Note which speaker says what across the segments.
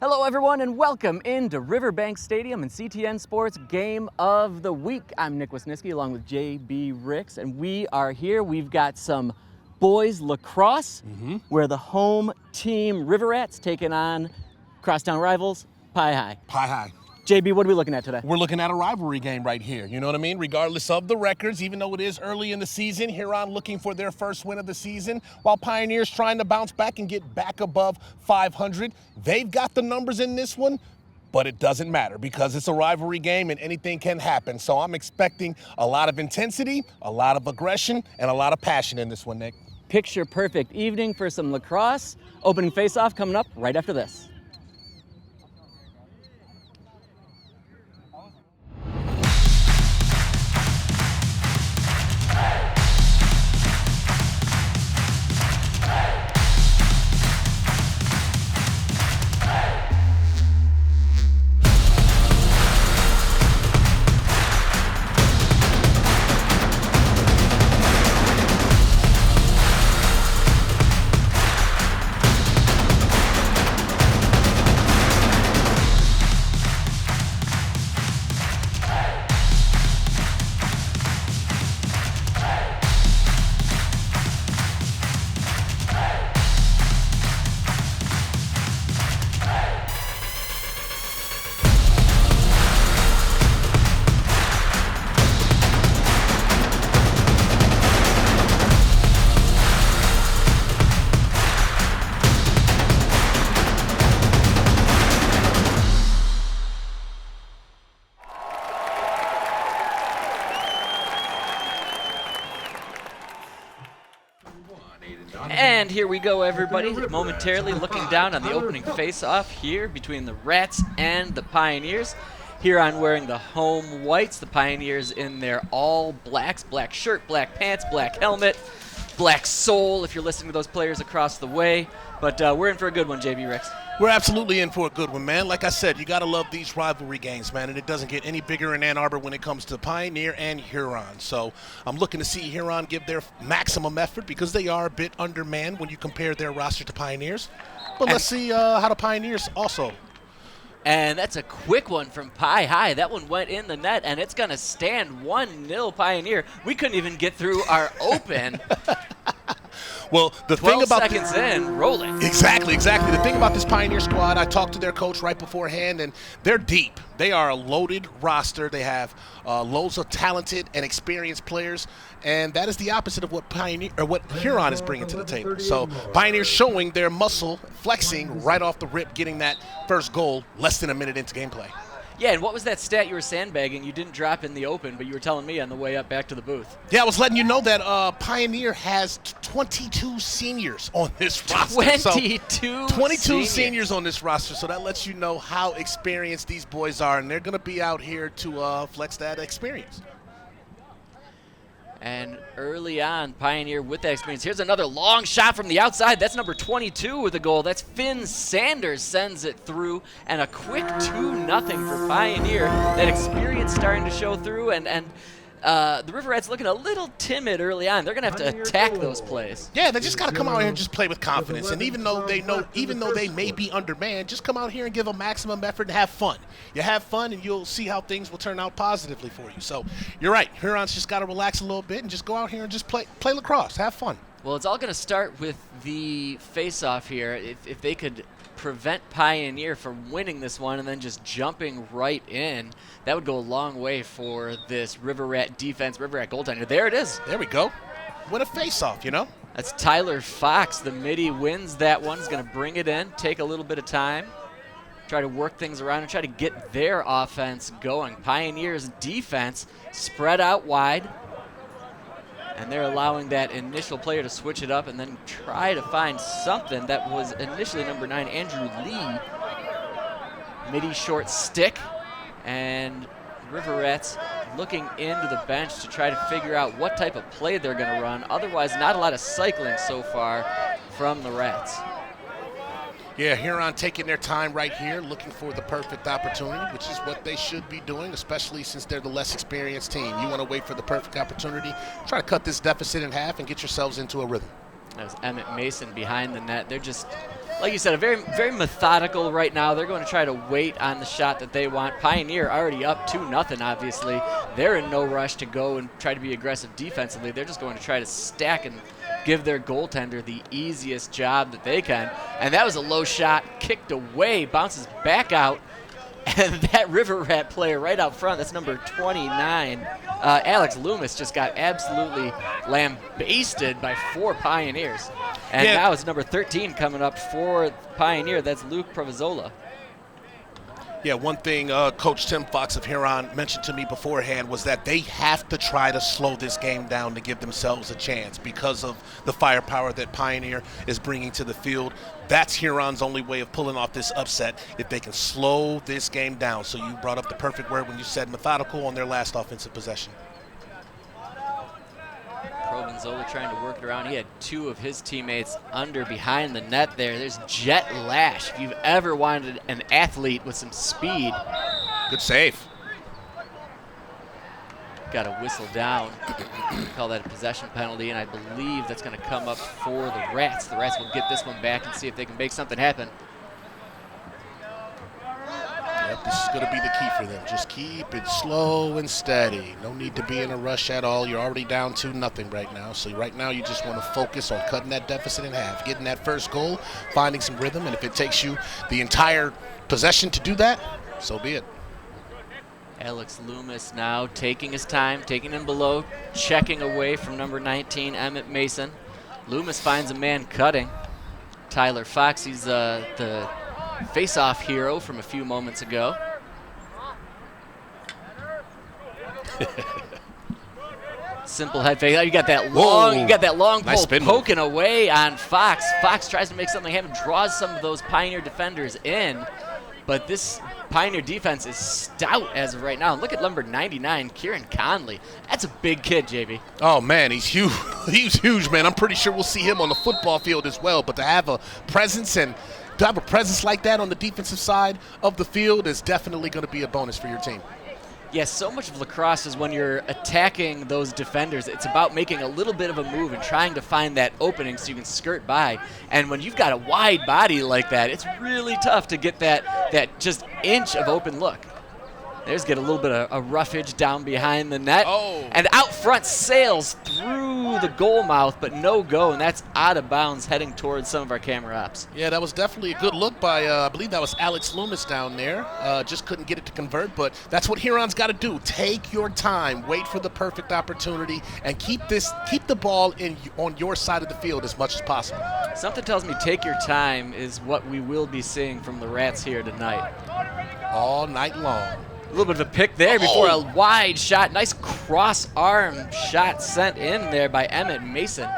Speaker 1: Hello everyone and welcome into Riverbank Stadium and CTN Sports Game of the Week. I'm Nick Wisniewski along with JB Ricks, and we are here. We've got some boys lacrosse where the home team River Rats taking on crosstown rivals Pie High.
Speaker 2: Pie High.
Speaker 1: JB, what are we looking at today?
Speaker 2: We're looking at a rivalry game right here. You know what I mean? Regardless of the records, even though it is early in the season, Huron looking for their first win of the season, while Pioneers trying to bounce back and get back above 500. They've got the numbers in this one, but it doesn't matter because it's a rivalry game and anything can happen. So I'm expecting a lot of intensity, a lot of aggression, and a lot of passion in this one, Nick.
Speaker 1: Picture perfect evening for some lacrosse. Opening face-off coming up right after this. And here we go, everybody, momentarily looking down on the opening face-off here between the Rats and the Pioneers. Huron wearing the home whites, the Pioneers in their all blacks, black shirt, black pants, black helmet, black sole if you're listening to those players across the way. But we're in for a good one, JB Ricks.
Speaker 2: We're absolutely in for a good one, man. Like I said, you got to love these rivalry games, man, and it doesn't get any bigger in Ann Arbor when it comes to Pioneer and Huron. So I'm looking to see Huron give their maximum effort because they are a bit undermanned when you compare their roster to Pioneers. But let's see how the Pioneers also.
Speaker 1: And that's a quick one from Pie High. That one went in the net, and it's going to stand 1-0 Pioneer. We couldn't even get through our open.
Speaker 2: Well, the thing about
Speaker 1: 12 seconds in, rolling.
Speaker 2: Exactly. The thing about this Pioneer squad, I talked to their coach right beforehand, and they're deep. They are a loaded roster. They have loads of talented and experienced players, and that is the opposite of what Huron is bringing to the table. So Pioneers showing their muscle, flexing right off the rip, getting that first goal less than a minute into gameplay.
Speaker 1: Yeah, and what was that stat you were sandbagging? You didn't drop in the open, but you were telling me on the way up back to the booth.
Speaker 2: Yeah, I was letting you know that Pioneer has 22 seniors on this roster.
Speaker 1: 22
Speaker 2: seniors on this roster, so that lets you know how experienced these boys are, and they're going to be out here to flex that experience.
Speaker 1: And early on, Pioneer with that experience. Here's another long shot from the outside. That's number 22 with a goal. That's Finn Sanders sends it through. And a quick 2-0 for Pioneer. That experience starting to show through. And the River Rats looking a little timid early on. They're going to have to attack those plays.
Speaker 2: Yeah, they just got to come out here and just play with confidence. And even though they may be undermanned, just come out here and give a maximum effort and have fun. You have fun, and you'll see how things will turn out positively for you. So you're right. Huron's just got to relax a little bit and just go out here and just play lacrosse. Have fun.
Speaker 1: Well, it's all going to start with the face-off here. If they could prevent Pioneer from winning this one and then just jumping right in, that would go a long way for this River Rat defense, River Rat goaltender. There it is.
Speaker 2: There we go. What a face-off, you know?
Speaker 1: That's Tyler Fox. The midi wins that one. He's going to bring it in, take a little bit of time, try to work things around and try to get their offense going. Pioneer's defense spread out wide, and they're allowing that initial player to switch it up and then try to find something. That was initially number 9, Andrew Lee. Midi short stick, and River Rats looking into the bench to try to figure out what type of play they're going to run. Otherwise, not a lot of cycling so far from the Rats.
Speaker 2: Yeah, Huron taking their time right here, looking for the perfect opportunity, which is what they should be doing, especially since they're the less experienced team. You want to wait for the perfect opportunity, try to cut this deficit in half and get yourselves into a rhythm.
Speaker 1: That was Emmett Mason behind the net. They're just, like you said, very, very methodical right now. They're going to try to wait on the shot that they want. Pioneer already up 2-0, obviously. They're in no rush to go and try to be aggressive defensively. They're just going to try to stack and give their goaltender the easiest job that they can. And that was a low shot, kicked away, bounces back out. And that River Rat player right out front, that's number 29, Alex Loomis, just got absolutely lambasted by 4 Pioneers. And now it's number 13 coming up for Pioneer. That's Luke Provizola.
Speaker 2: Yeah, one thing Coach Tim Fox of Huron mentioned to me beforehand was that they have to try to slow this game down to give themselves a chance because of the firepower that Pioneer is bringing to the field. That's Huron's only way of pulling off this upset, if they can slow this game down. So you brought up the perfect word when you said methodical on their last offensive possession.
Speaker 1: Provenzola trying to work it around. He had 2 of his teammates under behind the net there. There's Jet Lash. If you've ever wanted an athlete with some speed.
Speaker 2: Good save.
Speaker 1: Got to whistle down. Call that a possession penalty, and I believe that's going to come up for the Rats. The Rats will get this one back and see if they can make something happen.
Speaker 2: Yep, this is going to be the key for them. Just keep it slow and steady. No need to be in a rush at all. You're already down 2-0 right now. So right now you just want to focus on cutting that deficit in half, getting that first goal, finding some rhythm, and if it takes you the entire possession to do that, so be it.
Speaker 1: Alex Loomis now taking his time, taking him below, checking away from number 19, Emmett Mason. Loomis finds a man cutting. Tyler Fox, he's the face-off hero from a few moments ago. Simple head fake. You got that long,
Speaker 2: Nice
Speaker 1: pole poking away on Fox. Fox tries to make something happen, draws some of those Pioneer defenders in, but this Pioneer defense is stout as of right now. Look at number 99, Kieran Conley. That's a big kid, JB.
Speaker 2: Oh, man, he's huge. He's huge, man. I'm pretty sure we'll see him on the football field as well, but to have a presence like that on the defensive side of the field is definitely going to be a bonus for your team.
Speaker 1: Yes, so much of lacrosse is when you're attacking those defenders, it's about making a little bit of a move and trying to find that opening so you can skirt by. And when you've got a wide body like that, it's really tough to get that just inch of open look. There's get a little bit of a roughage down behind the net.
Speaker 2: Oh.
Speaker 1: And out front sails through the goal mouth, but no go, and that's out of bounds heading towards some of our camera ops.
Speaker 2: Yeah, that was definitely a good look by, I believe that was Alex Loomis down there. Just couldn't get it to convert, but that's what Huron's got to do. Take your time, wait for the perfect opportunity, and keep the ball on your side of the field as much as possible.
Speaker 1: Something tells me take your time is what we will be seeing from the Rats here tonight.
Speaker 2: All night long.
Speaker 1: A little bit of a pick there before a wide shot. Nice cross-arm shot sent in there by Emmett Mason.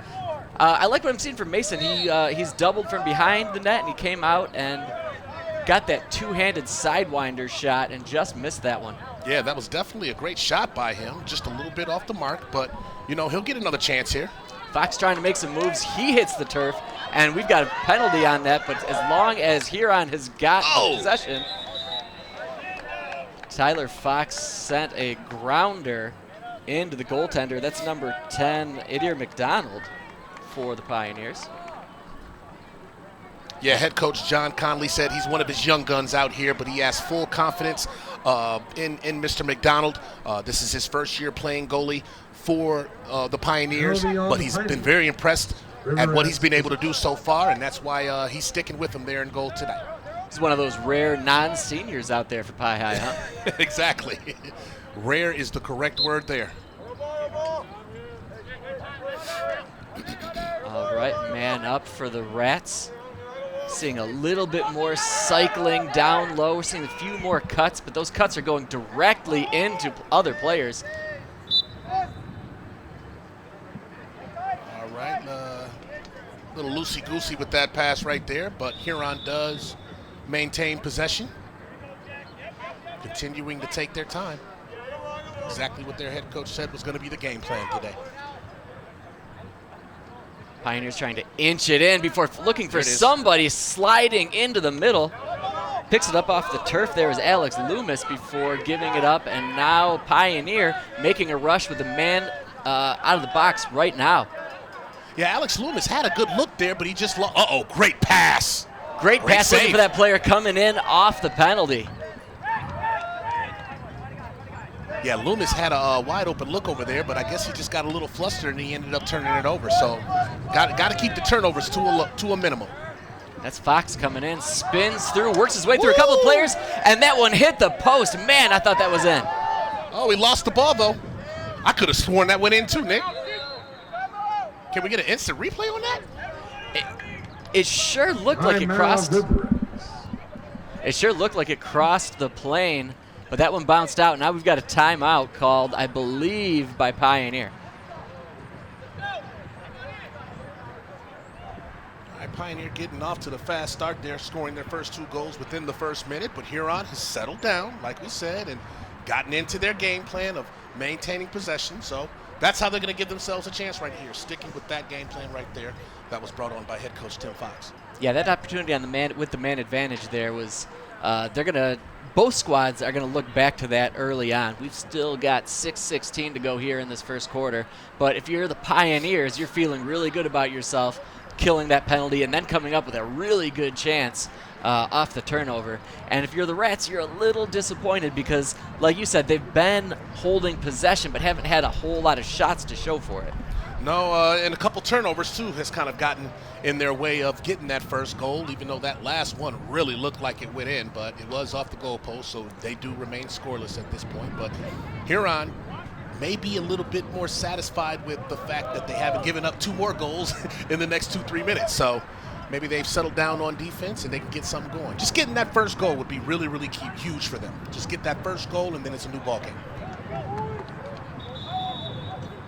Speaker 1: I like what I'm seeing from Mason. He's doubled from behind the net, and he came out and got that two-handed sidewinder shot and just missed that one.
Speaker 2: Yeah, that was definitely a great shot by him. Just a little bit off the mark, but, you know, he'll get another chance here.
Speaker 1: Fox trying to make some moves. He hits the turf, and we've got a penalty on that, but as long as Huron has got the possession, Tyler Fox sent a grounder into the goaltender. That's number 10, Idir McDonald, for the Pioneers.
Speaker 2: Yeah, head coach John Conley said he's one of his young guns out here, but he has full confidence in Mr. McDonald. This is his first year playing goalie for the Pioneers, but he's been very impressed at what he's been able to do so far, and that's why he's sticking with him there in goal tonight.
Speaker 1: He's one of those rare non-seniors out there for Pi High, huh?
Speaker 2: Exactly. Rare is the correct word there.
Speaker 1: All right, man up for the Rats. Seeing a little bit more cycling down low. We're seeing a few more cuts, but those cuts are going directly into other players.
Speaker 2: All right, a little loosey-goosey with that pass right there, but Huron does maintain possession, continuing to take their time. Exactly what their head coach said was going to be the game plan today.
Speaker 1: Pioneers trying to inch it in before looking for somebody sliding into the middle. Picks it up off the turf. There is Alex Loomis before giving it up, and now Pioneer making a rush with the man out of the box right now.
Speaker 2: Yeah, Alex Loomis had a good look there, but he just lost. Uh-oh, great pass.
Speaker 1: Great pass
Speaker 2: save.
Speaker 1: looking for that player coming in off the penalty.
Speaker 2: Yeah, Loomis had a wide open look over there, but I guess he just got a little flustered and he ended up turning it over. So got to keep the turnovers to a minimum.
Speaker 1: That's Fox coming in, spins through, works his way through a couple of players, and that one hit the post. Man, I thought that was in.
Speaker 2: Oh, he lost the ball, though. I could have sworn that went in, too, Nick. Can we get an instant replay on that?
Speaker 1: It sure looked like it crossed. It sure looked like it crossed the plane, but that one bounced out. Now we've got a timeout called, I believe, by Pioneer.
Speaker 2: Pioneer getting off to the fast start. They're scoring their first 2 goals within the first minute, but Huron has settled down, like we said, and gotten into their game plan of maintaining possession. So that's how they're going to give themselves a chance right here, sticking with that game plan right there that was brought on by head coach Tim Fox.
Speaker 1: Yeah, that opportunity on with the man advantage there was both squads are going to look back to that early on. We've still got 6:16 to go here in this first quarter, but if you're the Pioneers, you're feeling really good about yourself killing that penalty and then coming up with a really good chance off the turnover. And if you're the Rats, you're a little disappointed because, like you said, they've been holding possession but haven't had a whole lot of shots to show for it.
Speaker 2: No, and a couple turnovers, too, has kind of gotten in their way of getting that first goal, even though that last one really looked like it went in, but it was off the goalpost, so they do remain scoreless at this point. But Huron may be a little bit more satisfied with the fact that they haven't given up 2 more goals in the next 2-3 minutes. So maybe they've settled down on defense and they can get something going. Just getting that first goal would be really, really huge for them. Just get that first goal and then it's a new ball game.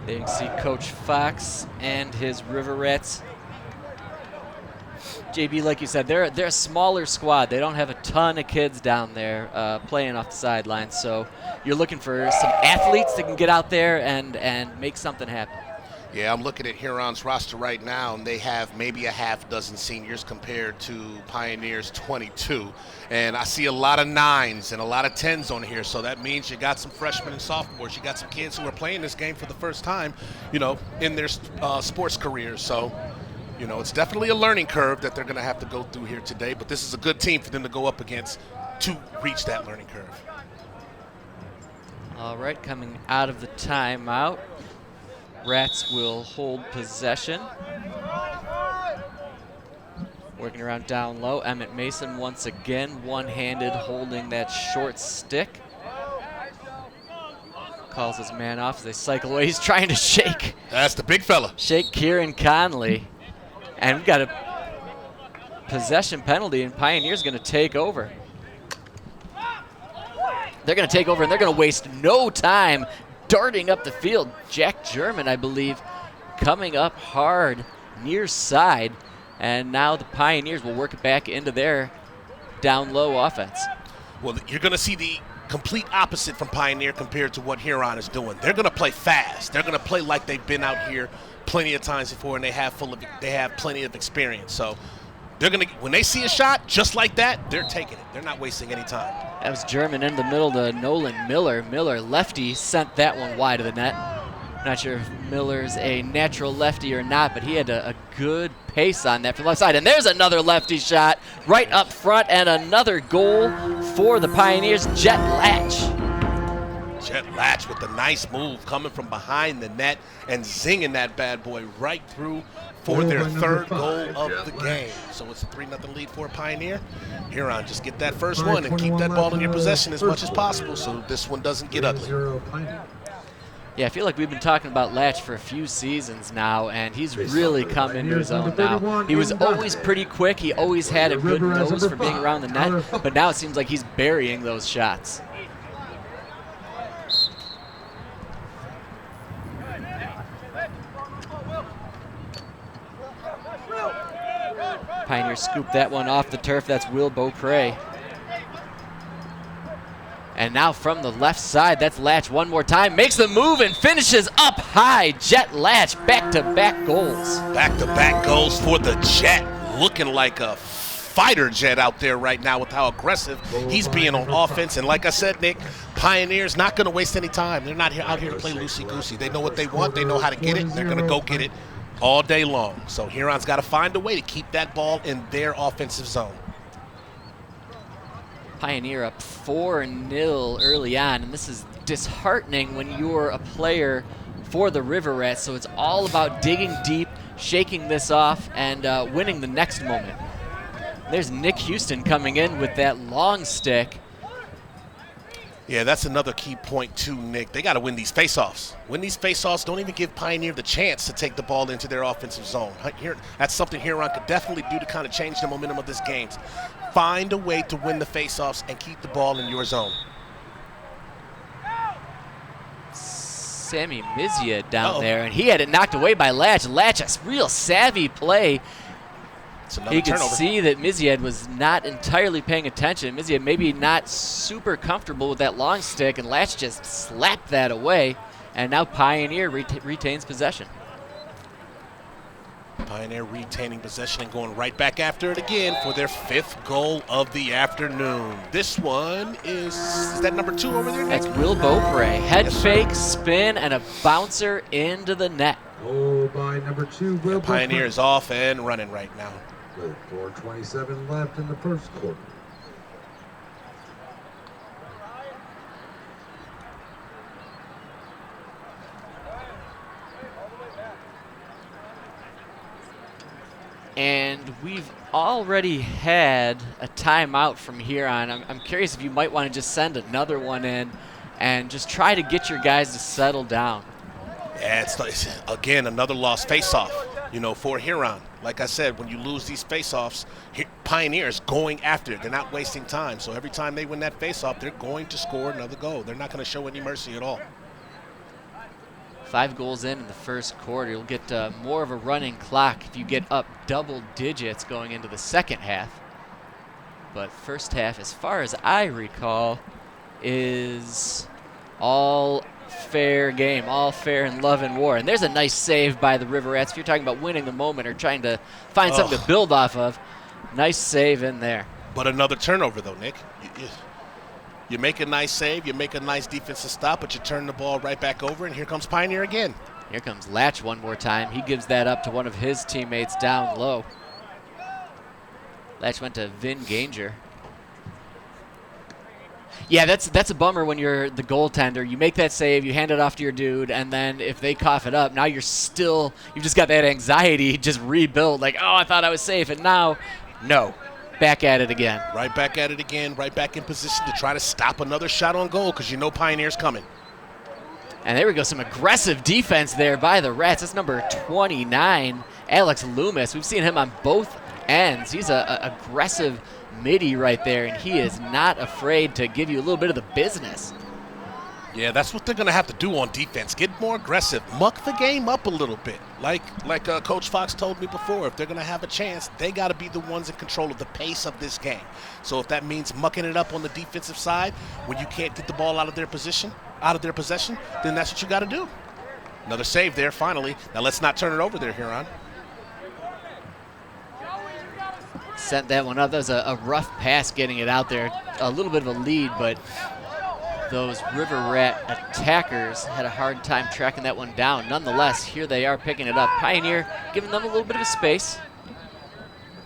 Speaker 1: There you can see Coach Fox and his River Rats. JB, like you said, they're a smaller squad. They don't have a ton of kids down there playing off the sidelines. So you're looking for some athletes that can get out there and make something happen.
Speaker 2: Yeah, I'm looking at Huron's roster right now, and they have maybe a half dozen seniors compared to Pioneer's 22. And I see a lot of 9s and a lot of 10s on here, so that means you got some freshmen and sophomores. You got some kids who are playing this game for the first time, in their sports careers. So, it's definitely a learning curve that they're going to have to go through here today, but this is a good team for them to go up against to reach that learning curve.
Speaker 1: All right, coming out of the timeout, Rats will hold possession. Working around down low, Emmett Mason once again one-handed holding that short stick. Calls his man off as they cycle away. He's trying to shake.
Speaker 2: That's the big fella.
Speaker 1: Shake Kieran Conley. And we've got a possession penalty, and Pioneer's going to take over. They're going to take over, and they're going to waste no time darting up the field. Jack German, I believe, coming up hard near side. And now the Pioneers will work it back into their down low offense.
Speaker 2: Well, you're going to see the complete opposite from Pioneer compared to what Huron is doing. They're going to play fast. They're going to play like they've been out here plenty of times before, and they have plenty of experience. So they're going to, when they see a shot just like that, they're taking it. They're not wasting any time.
Speaker 1: That was German in the middle to Nolan Miller. Miller, lefty, sent that one wide of the net. Not sure if Miller's a natural lefty or not, but he had a good pace on that from the left side. And there's another lefty shot right up front, and another goal for the Pioneers. Jet Latch.
Speaker 2: Jet Latch with a nice move coming from behind the net and zinging that bad boy right through for their third goal of the game. So it's a 3-0 lead for Pioneer. Huron, just get that first one and keep that ball in your possession as much as possible so this one doesn't get ugly.
Speaker 1: Yeah, I feel like we've been talking about Latch for a few seasons now, and he's really come into his own now. He was always pretty quick. He always had a good nose for being around the net, but now it seems like he's burying those shots. Pioneers scoop that one off the turf. That's Will Beaupre. And now from the left side, that's Latch one more time. Makes the move and finishes up high. Jet Latch, back-to-back goals.
Speaker 2: Back-to-back goals for the Jet. Looking like a fighter jet out there right now with how aggressive he's being on offense. And like I said, Nick, Pioneer's not going to waste any time. They're not out here to play loosey-goosey. They know what they want. They know how to get it. They're going to go get it all day long. So Huron's got to find a way to keep that ball in their offensive zone.
Speaker 1: Pioneer up 4-0 early on, and this is disheartening when you're a player for the River Rats. So it's all about digging deep, shaking this off, and winning the next moment. There's Nick Houston coming in with that long stick.
Speaker 2: Yeah, that's another key point too, Nick. They got to win these faceoffs. Win these faceoffs. Don't even give Pioneer the chance to take the ball into their offensive zone. That's something Huron could definitely do to kind of change the momentum of this game. Find a way to win the faceoffs and keep the ball in your zone.
Speaker 1: Sammy Mizia down there, and he had it knocked away by Latch. Latch, a real savvy play. You could see that Miziad was not entirely paying attention. Miziad maybe not super comfortable with that long stick, and Latch just slapped that away, and now Pioneer retains possession.
Speaker 2: Pioneer retaining possession and going right back after it again for their 5th goal of the afternoon. This one is that number 2 over there, Nick?
Speaker 1: That's Will Beaupre. Head fake, spin, and a bouncer into the net.
Speaker 3: Goal by number 2, Will Beaupre.
Speaker 2: Pioneer is off and running right now.
Speaker 3: With 4:27 left in the first quarter.
Speaker 1: And we've already had a timeout from here on. I'm curious if you might want to just send another one in and just try to get your guys to settle down.
Speaker 2: Yeah, it's again another lost faceoff, for Huron. Like I said, when you lose these faceoffs, Pioneers going after it. They're not wasting time. So every time they win that faceoff, they're going to score another goal. They're not going to show any mercy at all.
Speaker 1: 5 goals in the first quarter. You'll get more of a running clock if you get up double digits going into the second half. But first half, as far as I recall, is all fair game, all fair in love and war. And there's a nice save by the River Rats. If you're talking about winning the moment or trying to find something to build off of, nice save in there.
Speaker 2: But another turnover, though, Nick. You make a nice save, you make a nice defensive stop, but you turn the ball right back over, and here comes Pioneer again.
Speaker 1: Here comes Latch one more time. He gives that up to one of his teammates down low. Latch went to Vin Ganger. Yeah, that's a bummer when you're the goaltender. You make that save, you hand it off to your dude, and then if they cough it up, now you've just got that anxiety just rebuild. Like, oh, I thought I was safe, and now, no. Back at it again.
Speaker 2: Right back at it again, right back in position to try to stop another shot on goal because Pioneer's coming.
Speaker 1: And there we go, some aggressive defense there by the Rats. That's number 29, Alex Loomis. We've seen him on both ends. He's an aggressive midi right there, and he is not afraid to give you a little bit of the business.
Speaker 2: Yeah, that's what they're going to have to do on defense. Get more aggressive. Muck the game up a little bit. Like Coach Fox told me before, if they're going to have a chance, they got to be the ones in control of the pace of this game. So if that means mucking it up on the defensive side when you can't get the ball out of their possession, then that's what you got to do. Another save there, finally. Now let's not turn it over there, Huron.
Speaker 1: Sent that one up. That was a rough pass getting it out there. A little bit of a lead, but those River Rat attackers had a hard time tracking that one down. Nonetheless, here they are picking it up. Pioneer giving them a little bit of a space.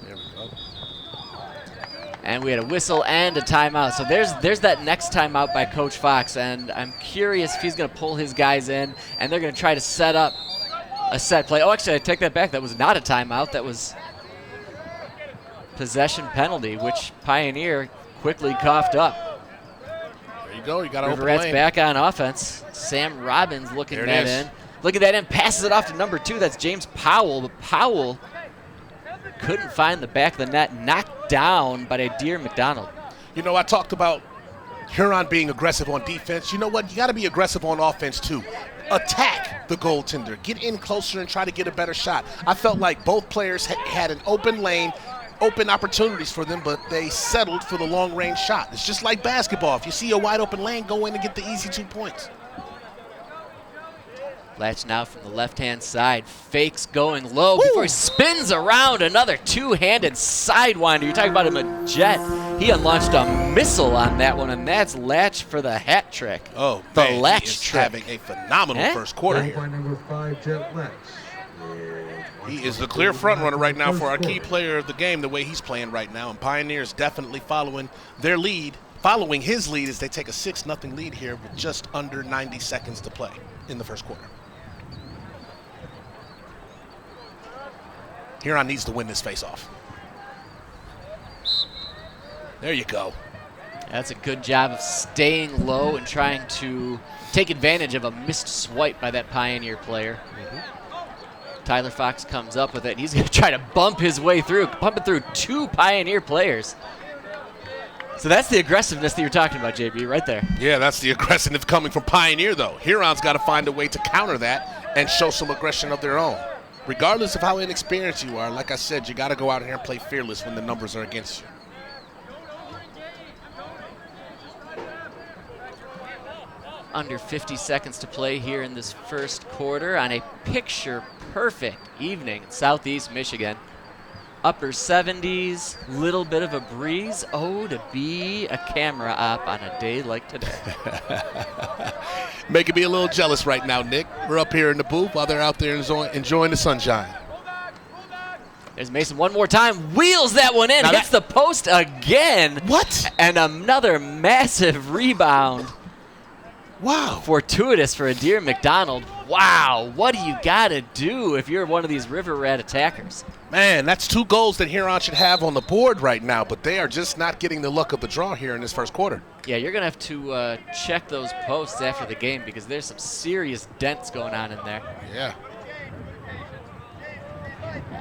Speaker 2: There we go.
Speaker 1: And we had a whistle and a timeout. So there's that next timeout by Coach Fox, and I'm curious if he's going to pull his guys in, and they're going to try to set up a set play. Oh, actually, I take that back. That was not a timeout. That was possession penalty, which Pioneer quickly coughed up.
Speaker 2: There you go. You got to open
Speaker 1: River Rats
Speaker 2: lane.
Speaker 1: back on offense. Sam Robbins looking that in. Look at that in. Passes it off to number 2. That's James Powell. But Powell couldn't find the back of the net. Knocked down by Adair McDonald.
Speaker 2: I talked about Huron being aggressive on defense. You know what? You got to be aggressive on offense, too. Attack the goaltender. Get in closer and try to get a better shot. I felt like both players had an open lane, open opportunities for them, but they settled for the long-range shot. It's just like basketball. If you see a wide-open lane, go in and get the easy 2 points.
Speaker 1: Latch now from the left-hand side. Fakes going low before he spins around. Another two-handed sidewinder. You're talking about him a jet. He unlaunched a missile on that one, and that's Latch for the hat trick.
Speaker 2: Oh,
Speaker 1: the
Speaker 2: man,
Speaker 1: Latch
Speaker 2: he is
Speaker 1: trick.
Speaker 2: having a phenomenal first quarter
Speaker 3: Goal
Speaker 2: here.
Speaker 3: by number 5, Jet Latch. With
Speaker 2: He is the clear front runner right now for our key player of the game, the way he's playing right now. And Pioneers definitely following their lead, following his lead as they take a 6-0 lead here with just under 90 seconds to play in the first quarter. Huron needs to win this faceoff. There you go.
Speaker 1: That's a good job of staying low and trying to take advantage of a missed swipe by that Pioneer player. Tyler Fox comes up with it, and he's going to try to bump his way through, bumping through 2 Pioneer players. So that's the aggressiveness that you're talking about, JB, right there.
Speaker 2: Yeah, that's the aggressiveness coming from Pioneer, though. Huron's got to find a way to counter that and show some aggression of their own. Regardless of how inexperienced you are, like I said, you got to go out here and play fearless when the numbers are against you.
Speaker 1: Under 50 seconds to play here in this first quarter on a picture-perfect evening in Southeast Michigan. Upper 70s, little bit of a breeze. Oh, to be a camera op on a day like today.
Speaker 2: Making me a little jealous right now, Nick. We're up here in the booth while they're out there enjoying the sunshine.
Speaker 1: There's Mason one more time, wheels that one in, hits the post again.
Speaker 2: What?
Speaker 1: And another massive rebound.
Speaker 2: Wow.
Speaker 1: Fortuitous for Adair McDonald. Wow, what do you got to do if you're one of these River Rat attackers?
Speaker 2: Man, that's 2 goals that Huron should have on the board right now, but they are just not getting the luck of the draw here in this first quarter.
Speaker 1: Yeah, you're going to have to check those posts after the game because there's some serious dents going on in there.
Speaker 2: Yeah.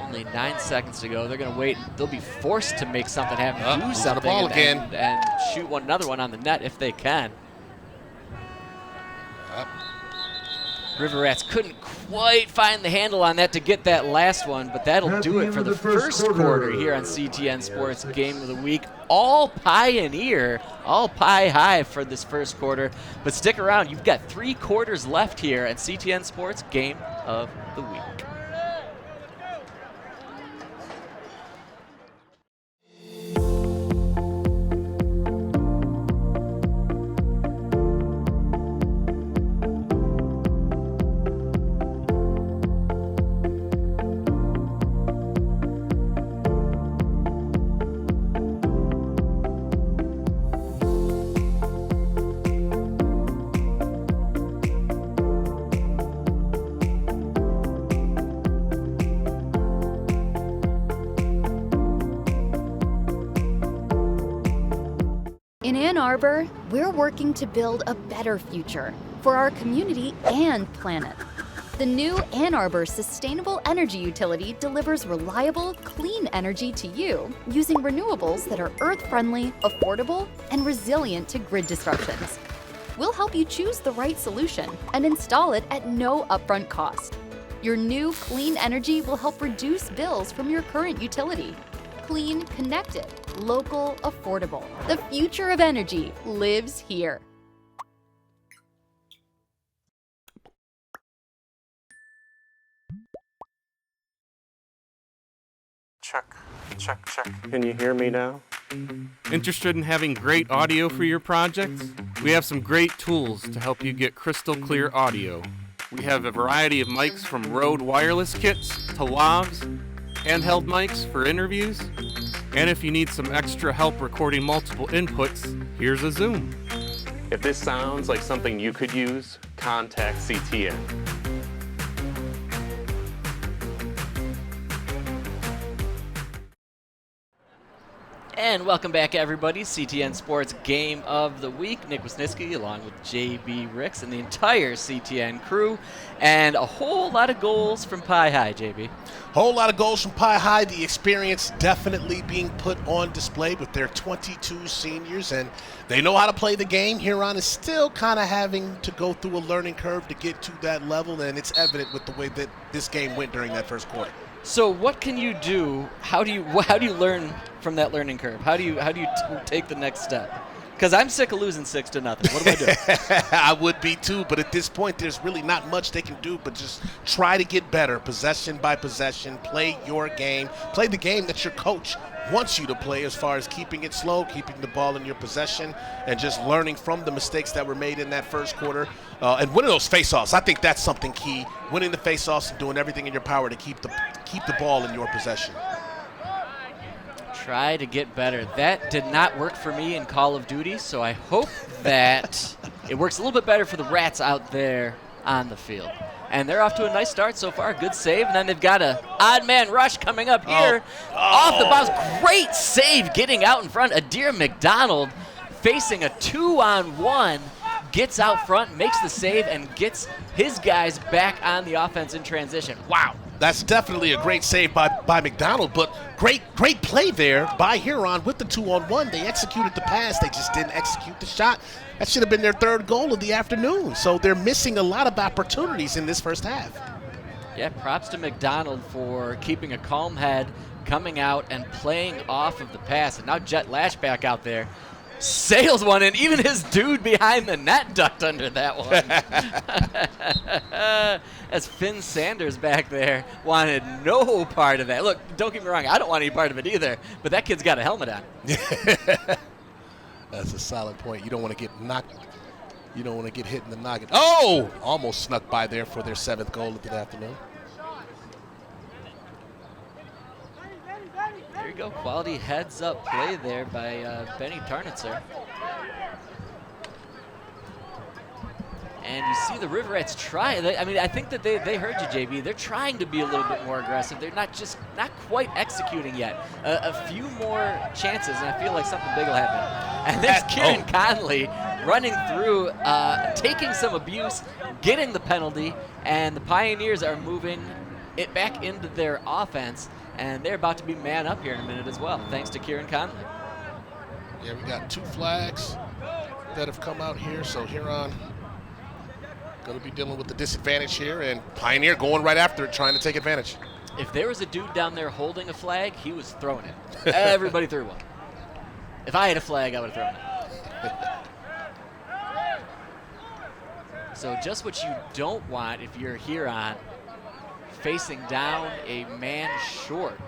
Speaker 1: Only 9 seconds to go. They're going to wait. They'll be forced to make something happen, do something,
Speaker 2: the ball again.
Speaker 1: And shoot another one on the net if they can. River Rats couldn't quite find the handle on that to get that last one, but that'll do it for the first quarter here on CTN Sports Game of the Week. All Pioneer, all Pie High for this first quarter. But stick around. You've got 3 quarters left here at CTN Sports Game of the Week.
Speaker 4: In Ann Arbor, we're working to build a better future for our community and planet. The new Ann Arbor Sustainable Energy Utility delivers reliable, clean energy to you using renewables that are earth-friendly, affordable, and resilient to grid disruptions. We'll help you choose the right solution and install it at no upfront cost. Your new clean energy will help reduce bills from your current utility. Clean, connected, local, affordable. The future of energy lives here.
Speaker 5: Check, check, check. Can you hear me now? Interested in having great audio for your projects? We have some great tools to help you get crystal clear audio. We have a variety of mics from Rode wireless kits to lavs, handheld mics for interviews, and if you need some extra help recording multiple inputs, here's a Zoom. If this sounds like something you could use, contact CTN.
Speaker 1: And welcome back, everybody. CTN Sports Game of the Week. Nick Wisniewski along with JB Ricks and the entire CTN crew. And a whole lot of goals from Pie High, JB.
Speaker 2: Whole lot of goals from Pie High. The experience definitely being put on display with their 22 seniors. And they know how to play the game. Huron is still kind of having to go through a learning curve to get to that level. And it's evident with the way that this game went during that first quarter.
Speaker 1: So what can you do? How do you learn from that learning curve? How do you take the next step? Because I'm sick of losing 6-0. What do I do?
Speaker 2: I would be too, but at this point, there's really not much they can do but just try to get better, possession by possession, play your game, play the game that your coach wants you to play as far as keeping it slow, keeping the ball in your possession, and just learning from the mistakes that were made in that first quarter. And winning those faceoffs, I think that's something key. Winning the faceoffs and doing everything in your power to keep keep the ball in your possession.
Speaker 1: Try to get better. That did not work for me in Call of Duty, so I hope that it works a little bit better for the Rats out there on the field. And they're off to a nice start so far. Good save, and then they've got a odd man rush coming up here. Off the bounce. Great save getting out in front. Adair McDonald facing a 2-on-1. Gets out front, makes the save, and gets his guys back on the offense in transition. Wow.
Speaker 2: That's definitely a great save by McDonald, but great play there by Huron with the 2-on-1. They executed the pass. They just didn't execute the shot. That should have been their third goal of the afternoon. So they're missing a lot of opportunities in this first half.
Speaker 1: Yeah, props to McDonald for keeping a calm head, coming out and playing off of the pass. And now Jet Lash back out there. Sails one in. Even his dude behind the net ducked under that one. As Finn Sanders back there wanted no part of that. Look, don't get me wrong, I don't want any part of it either, but that kid's got a helmet on.
Speaker 2: That's a solid point. You don't want to get knocked. You don't want to get hit in the noggin. Oh! Almost snuck by there for their 7th goal of the afternoon.
Speaker 1: There you go. Quality heads-up play there by Benny Tarnitzer. And you see the River Rats try. I think that they heard you, JB. They're trying to be a little bit more aggressive. They're not quite executing yet. A few more chances, and I feel like something big will happen. And there's Kieran Conley running through, taking some abuse, getting the penalty, and the Pioneers are moving it back into their offense. And they're about to be man up here in a minute as well, thanks to Kieran Conley.
Speaker 2: Yeah, we got 2 flags that have come out here, so Huron going to be dealing with the disadvantage here, and Pioneer going right after it, trying to take advantage.
Speaker 1: If there was a dude down there holding a flag, he was throwing it. Everybody threw one. If I had a flag, I would have thrown it. So just what you don't want if you're Huron, facing down a man short.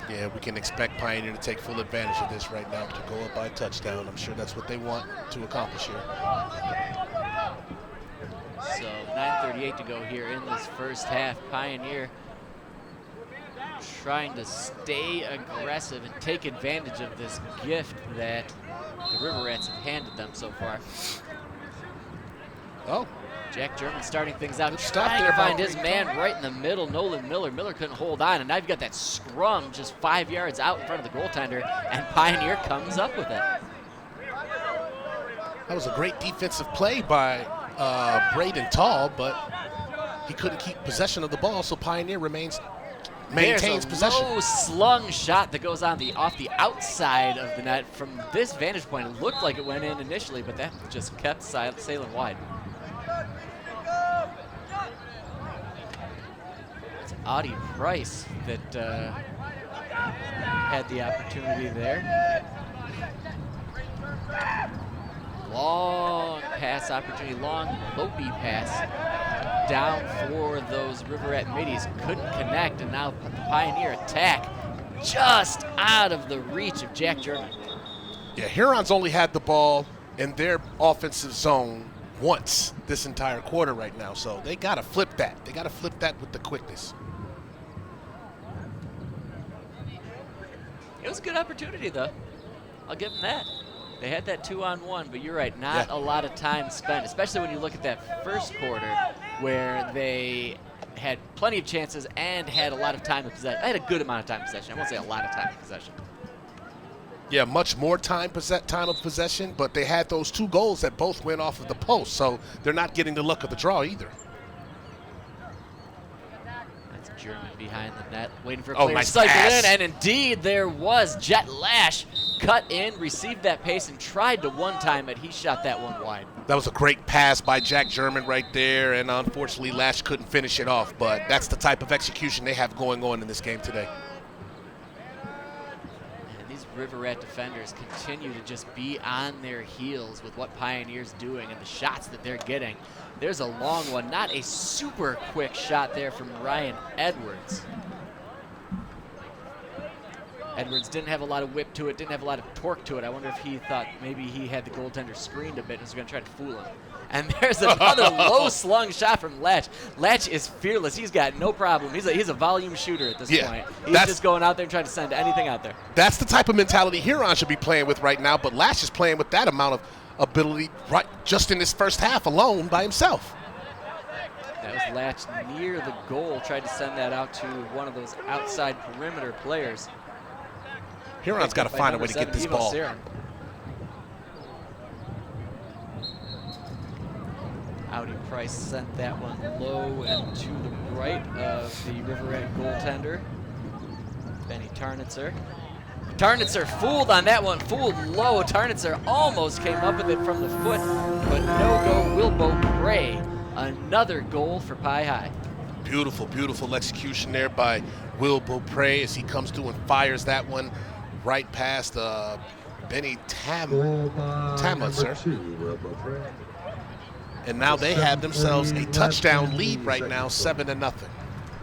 Speaker 2: Yeah, we can expect Pioneer to take full advantage of this right now to go up by a touchdown. I'm sure that's what they want to accomplish here.
Speaker 1: So 9:38 to go here in this first half. Pioneer trying to stay aggressive and take advantage of this gift that the River Rats have handed them so far.
Speaker 2: Oh.
Speaker 1: Jack German starting things out,
Speaker 2: Stop
Speaker 1: trying
Speaker 2: there
Speaker 1: to find his man right in the middle, Nolan Miller. Miller couldn't hold on, and now you've got that scrum just 5 yards out in front of the goaltender, and Pioneer comes up with it.
Speaker 2: That was a great defensive play by Braden Tall, but he couldn't keep possession of the ball, so Pioneer maintains possession.
Speaker 1: There's a low slung shot that goes on off the outside of the net. From this vantage point, it looked like it went in initially, but that just kept sailing wide. It's Audie Price that had the opportunity there. Long pass opportunity, long lopey pass down for those River Rat middies. Couldn't connect, and now the Pioneer attack just out of the reach of Jack German.
Speaker 2: Yeah, Huron's only had the ball in their offensive zone once this entire quarter right now, so they got to flip that. They got to flip that with the quickness.
Speaker 1: It was a good opportunity, though. I'll give them that. They had that 2-on-1, but you're right, not a lot of time spent, especially when you look at that first quarter where they had plenty of chances and had a lot of time of possession. I had a good amount of time of possession. I won't say a lot of time of possession.
Speaker 2: Yeah, much more time of possession, but they had those 2 goals that both went off of the post, so they're not getting the luck of the draw either.
Speaker 1: That's German behind the net, waiting for a player
Speaker 2: nice
Speaker 1: to cycle
Speaker 2: pass.
Speaker 1: in, and indeed there was. Jet Lash cut in, received that pace, and tried to one-time it. He shot that one wide.
Speaker 2: That was a great pass by Jack German right there, and unfortunately Lash couldn't finish it off, but that's the type of execution they have going on in this game today.
Speaker 1: River Rat defenders continue to just be on their heels with what Pioneer's doing and the shots that they're getting. There's a long one, not a super quick shot there from Ryan Edwards. Edwards didn't have a lot of whip to it, didn't have a lot of torque to it. I wonder if he thought maybe he had the goaltender screened a bit and was going to try to fool him. And there's another low-slung shot from Latch. Latch is fearless. He's got no problem. He's a volume shooter at this point. He's just going out there and trying to send anything out there.
Speaker 2: That's the type of mentality Huron should be playing with right now, but Latch is playing with that amount of ability right just in this first half alone by himself.
Speaker 1: That was Latch near the goal. Tried to send that out to one of those outside perimeter players.
Speaker 2: Huron's got to find a way to get this ball.
Speaker 1: Audi Price sent that one low and to the right of the River Rat goaltender, Benny Tarnitzer. Tarnitzer fooled on that one, fooled low. Tarnitzer almost came up with it from the foot, but no go. Wilbo Prey, another goal for Pie High.
Speaker 2: Beautiful, beautiful execution there by Wilbo Prey as he comes through and fires that one right past Benny Tarnitzer. And now they have themselves a touchdown lead right now, 7-0.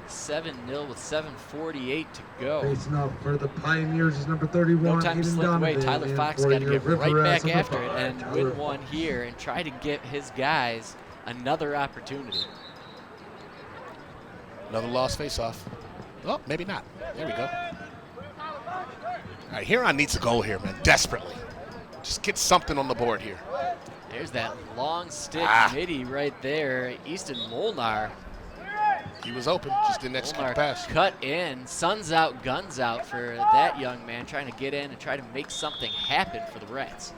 Speaker 1: 7-0 with 7:48 to go.
Speaker 3: Facing off for the Pioneers is number 31.
Speaker 1: No time to slip away. Tyler Fox got to get right back after it and
Speaker 3: Tyler
Speaker 1: win one here and try to get his guys another opportunity.
Speaker 2: Another lost face-off. Oh, maybe not. There we go. All right, Huron needs a goal here, man, desperately. Just get something on the board here.
Speaker 1: There's that long stick midi right there. Easton Molnar.
Speaker 2: He was open, just didn't execute the pass.
Speaker 1: Cut in, sun's out, guns out for that young man, trying to get in and try to make something happen for the Rats.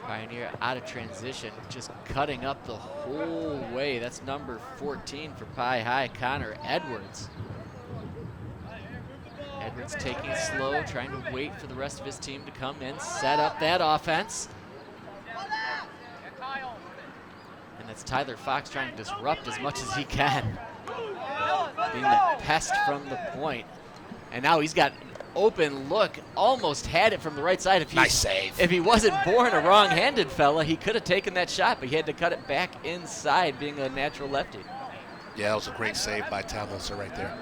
Speaker 1: Pioneer out of transition, just cutting up the whole way. That's number 14 for Pie High, Connor Edwards. Edwards taking it slow, trying to wait for the rest of his team to come in, set up that offense. And that's Tyler Fox trying to disrupt as much as he can. Being the pest from the point. And now he's got open look, almost had it from the right side.
Speaker 2: Nice save.
Speaker 1: If he wasn't born a wrong-handed fella, he could have taken that shot, but he had to cut it back inside, being a natural lefty.
Speaker 2: Yeah, that was a great save by Talmonser right there.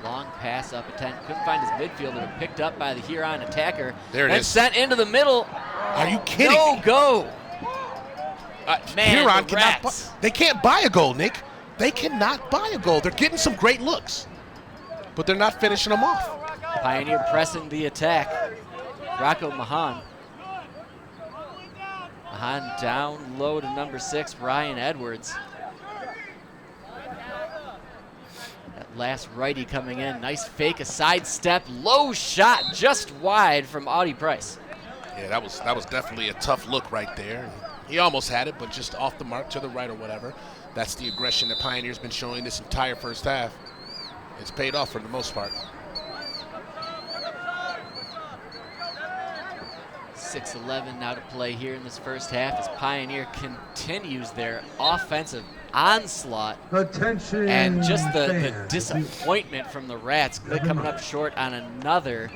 Speaker 1: Long pass up a 10. Couldn't find his midfielder, but picked up by the Huron attacker.
Speaker 2: There it
Speaker 1: and
Speaker 2: is.
Speaker 1: Sent into the middle.
Speaker 2: Are you kidding?
Speaker 1: No go. Man,
Speaker 2: Huron
Speaker 1: the Rats.
Speaker 2: they can't buy a goal, Nick. They cannot buy a goal. They're getting some great looks, but they're not finishing them off.
Speaker 1: Pioneer pressing the attack. Rocco Mahan. Mahan down low to number 6, Ryan Edwards. That last righty coming in. Nice fake, a sidestep, low shot, just wide from Audi Price.
Speaker 2: Yeah, that was definitely a tough look right there. He almost had it, but just off the mark to the right or whatever. That's the aggression that Pioneer's been showing this entire first half. It's paid off for the most part.
Speaker 1: 6:11 now to play here in this first half as Pioneer continues their offensive onslaught.
Speaker 3: Attention,
Speaker 1: and just the
Speaker 3: fans.
Speaker 1: disappointment from the Rats. They're coming up short on another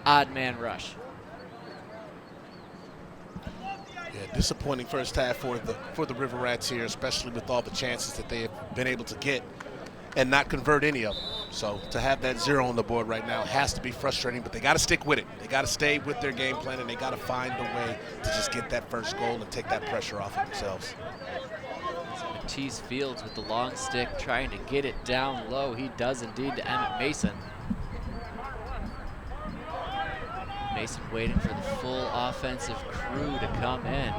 Speaker 1: odd man rush.
Speaker 2: Yeah, disappointing first half for the River Rats here, especially with all the chances that they have been able to get and not convert any of them. So to have that 0 on the board right now has to be frustrating, but they got to stick with it. They got to stay with their game plan, and they got to find a way to just get that first goal and take that pressure off of themselves.
Speaker 1: Matisse Fields with the long stick trying to get it down low. He does indeed to Emmett Mason. Mason waiting for the full offensive crew to come in.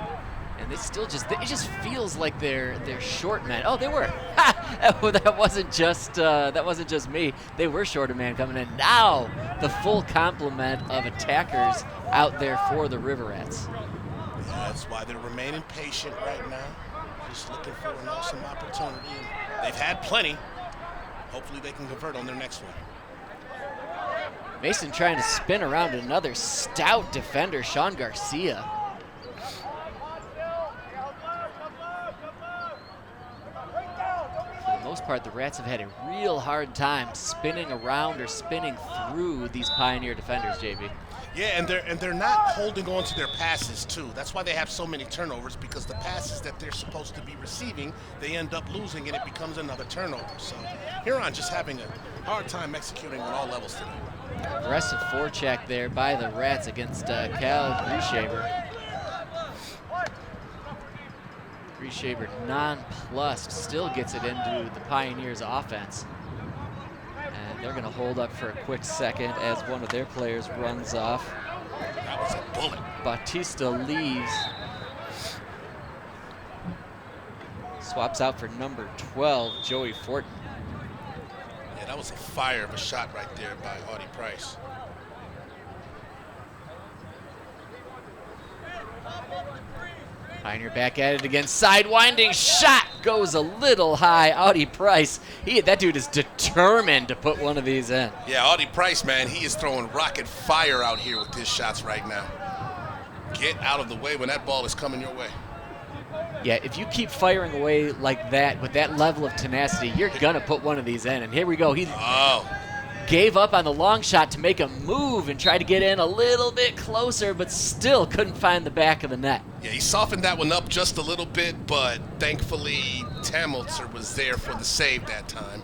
Speaker 1: And they still just, it just feels like they're short men. Oh, they were. That wasn't just me. They were short a man coming in. Now the full complement of attackers out there for the River Rats.
Speaker 2: Yeah, that's why they're remaining patient right now. Just looking for an awesome opportunity. And they've had plenty. Hopefully they can convert on their next one.
Speaker 1: Mason trying to spin around another stout defender, Sean Garcia. For the most part, the Rats have had a real hard time spinning around or spinning through these Pioneer defenders, JB.
Speaker 2: Yeah, and they're not holding on to their passes too. That's why they have so many turnovers, because the passes that they're supposed to be receiving, they end up losing, and it becomes another turnover. So Huron just having a hard time executing on all levels today.
Speaker 1: Aggressive forecheck there by the Rats against Cal Grieshaber. Grieshaber nonplussed, still gets it into the Pioneers offense. And they're gonna hold up for a quick second as one of their players runs off.
Speaker 2: That was a bullet.
Speaker 1: Bautista leaves. Swaps out for number 12, Joey Fortin.
Speaker 2: Yeah, that was a fire of a shot right there by Audie Price.
Speaker 1: Pioneer back at it again. Sidewinding shot goes a little high. Audie Price, that dude is determined to put one of these in.
Speaker 2: Yeah, Audie Price, man, he is throwing rocket fire out here with his shots right now. Get out of the way when that ball is coming your way.
Speaker 1: Yeah, if you keep firing away like that with that level of tenacity, you're gonna put one of these in. And here we go. He gave up on the long shot to make a move and try to get in a little bit closer, but still couldn't find the back of the net.
Speaker 2: Yeah, he softened that one up just a little bit, but thankfully Tammeltzer was there for the save that time.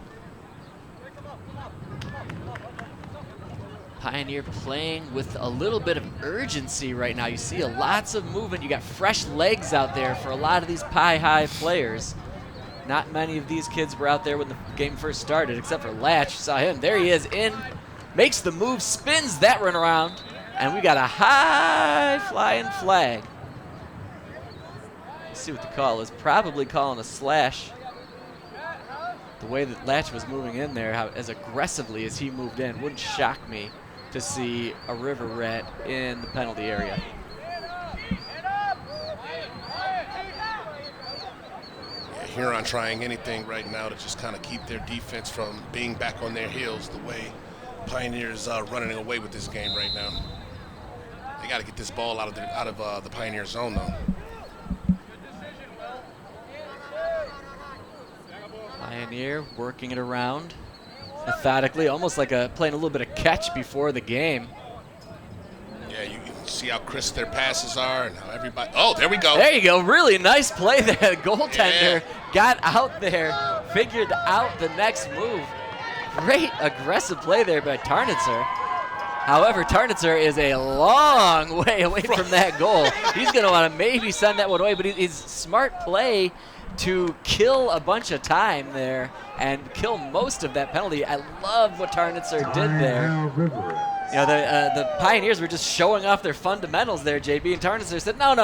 Speaker 1: Pioneer playing with a little bit of urgency right now. You see lots of movement. You got fresh legs out there for a lot of these Pi High players. Not many of these kids were out there when the game first started, except for Latch. You saw him. There he is, in, makes the move, spins that run around, and we got a high flying flag. Let's see what the call is. Probably calling a slash. The way that Latch was moving in there, as aggressively as he moved in, wouldn't shock me to see a River Rat in the penalty area.
Speaker 2: Huron trying anything right now to just kind of keep their defense from being back on their heels the way Pioneers are running away with this game right now. They got to get this ball out of the Pioneer zone, though.
Speaker 1: Pioneer working it around methodically, almost like playing a little bit of catch before the game.
Speaker 2: Yeah, you can see how crisp their passes are and how everybody. Oh, there we go.
Speaker 1: There you go. Really nice play there. The goaltender got out there, figured out the next move. Great aggressive play there by Tarnitzer. However, Tarnitzer is a long way away from that goal. He's going to want to maybe send that one away, but he's smart play to kill a bunch of time there and kill most of that penalty. I love what Tarnitzer did there. You know, the Pioneers were just showing off their fundamentals there, JB, and Tarnitzer said, no.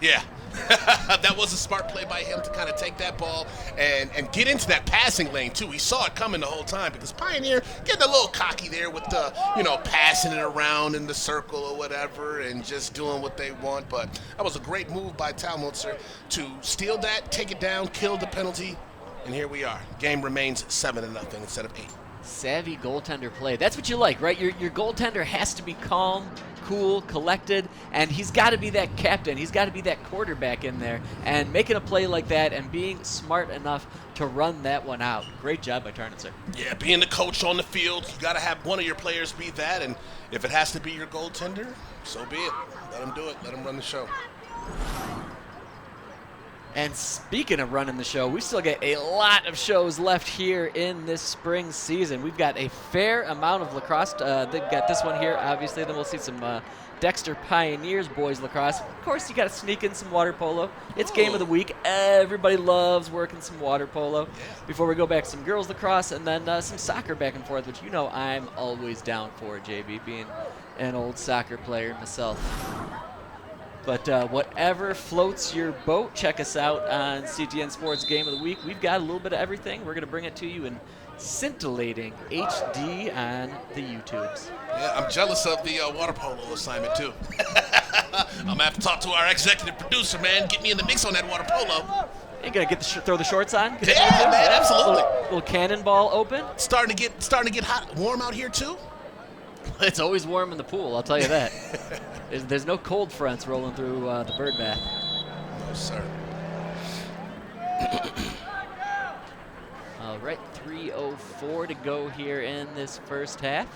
Speaker 2: Yeah. That was a smart play by him to kind of take that ball and get into that passing lane, too. He saw it coming the whole time because Pioneer getting a little cocky there with the, passing it around in the circle or whatever and just doing what they want. But that was a great move by Talmudser to steal that, take it down, kill the penalty, and here we are. Game remains 7-0 instead of 8.
Speaker 1: Savvy goaltender play. That's what you like, right? Your goaltender has to be calm, cool, collected, and he's got to be that captain. He's got to be that quarterback in there, and making a play like that and being smart enough to run that one out. Great job by Tarnitzer.
Speaker 2: Yeah, being the coach on the field, you got to have one of your players be that, and if it has to be your goaltender, so be it. Let him do it. Let him run the show.
Speaker 1: And speaking of running the show, we still get a lot of shows left here in this spring season. We've got a fair amount of lacrosse. They've got this one here, obviously. Then we'll see some Dexter Pioneers boys lacrosse. Of course, you got to sneak in some water polo. It's game of the week. Everybody loves working some water polo.
Speaker 2: Yeah.
Speaker 1: Before we go back, some girls lacrosse, and then some soccer back and forth, which I'm always down for, JB, being an old soccer player myself. But whatever floats your boat, check us out on CTN Sports Game of the Week. We've got a little bit of everything. We're going to bring it to you in scintillating HD on the YouTubes.
Speaker 2: Yeah, I'm jealous of the water polo assignment, too. I'm going to have to talk to our executive producer, man. Get me in the mix on that water polo.
Speaker 1: You going to throw the shorts on?
Speaker 2: Yeah, man, absolutely.
Speaker 1: Little cannonball open.
Speaker 2: Starting to get hot, warm out here, too?
Speaker 1: It's always warm in the pool, I'll tell you that. There's no cold fronts rolling through the bird bath.
Speaker 2: No, sir.
Speaker 1: All right, 3:04 to go here in this first half.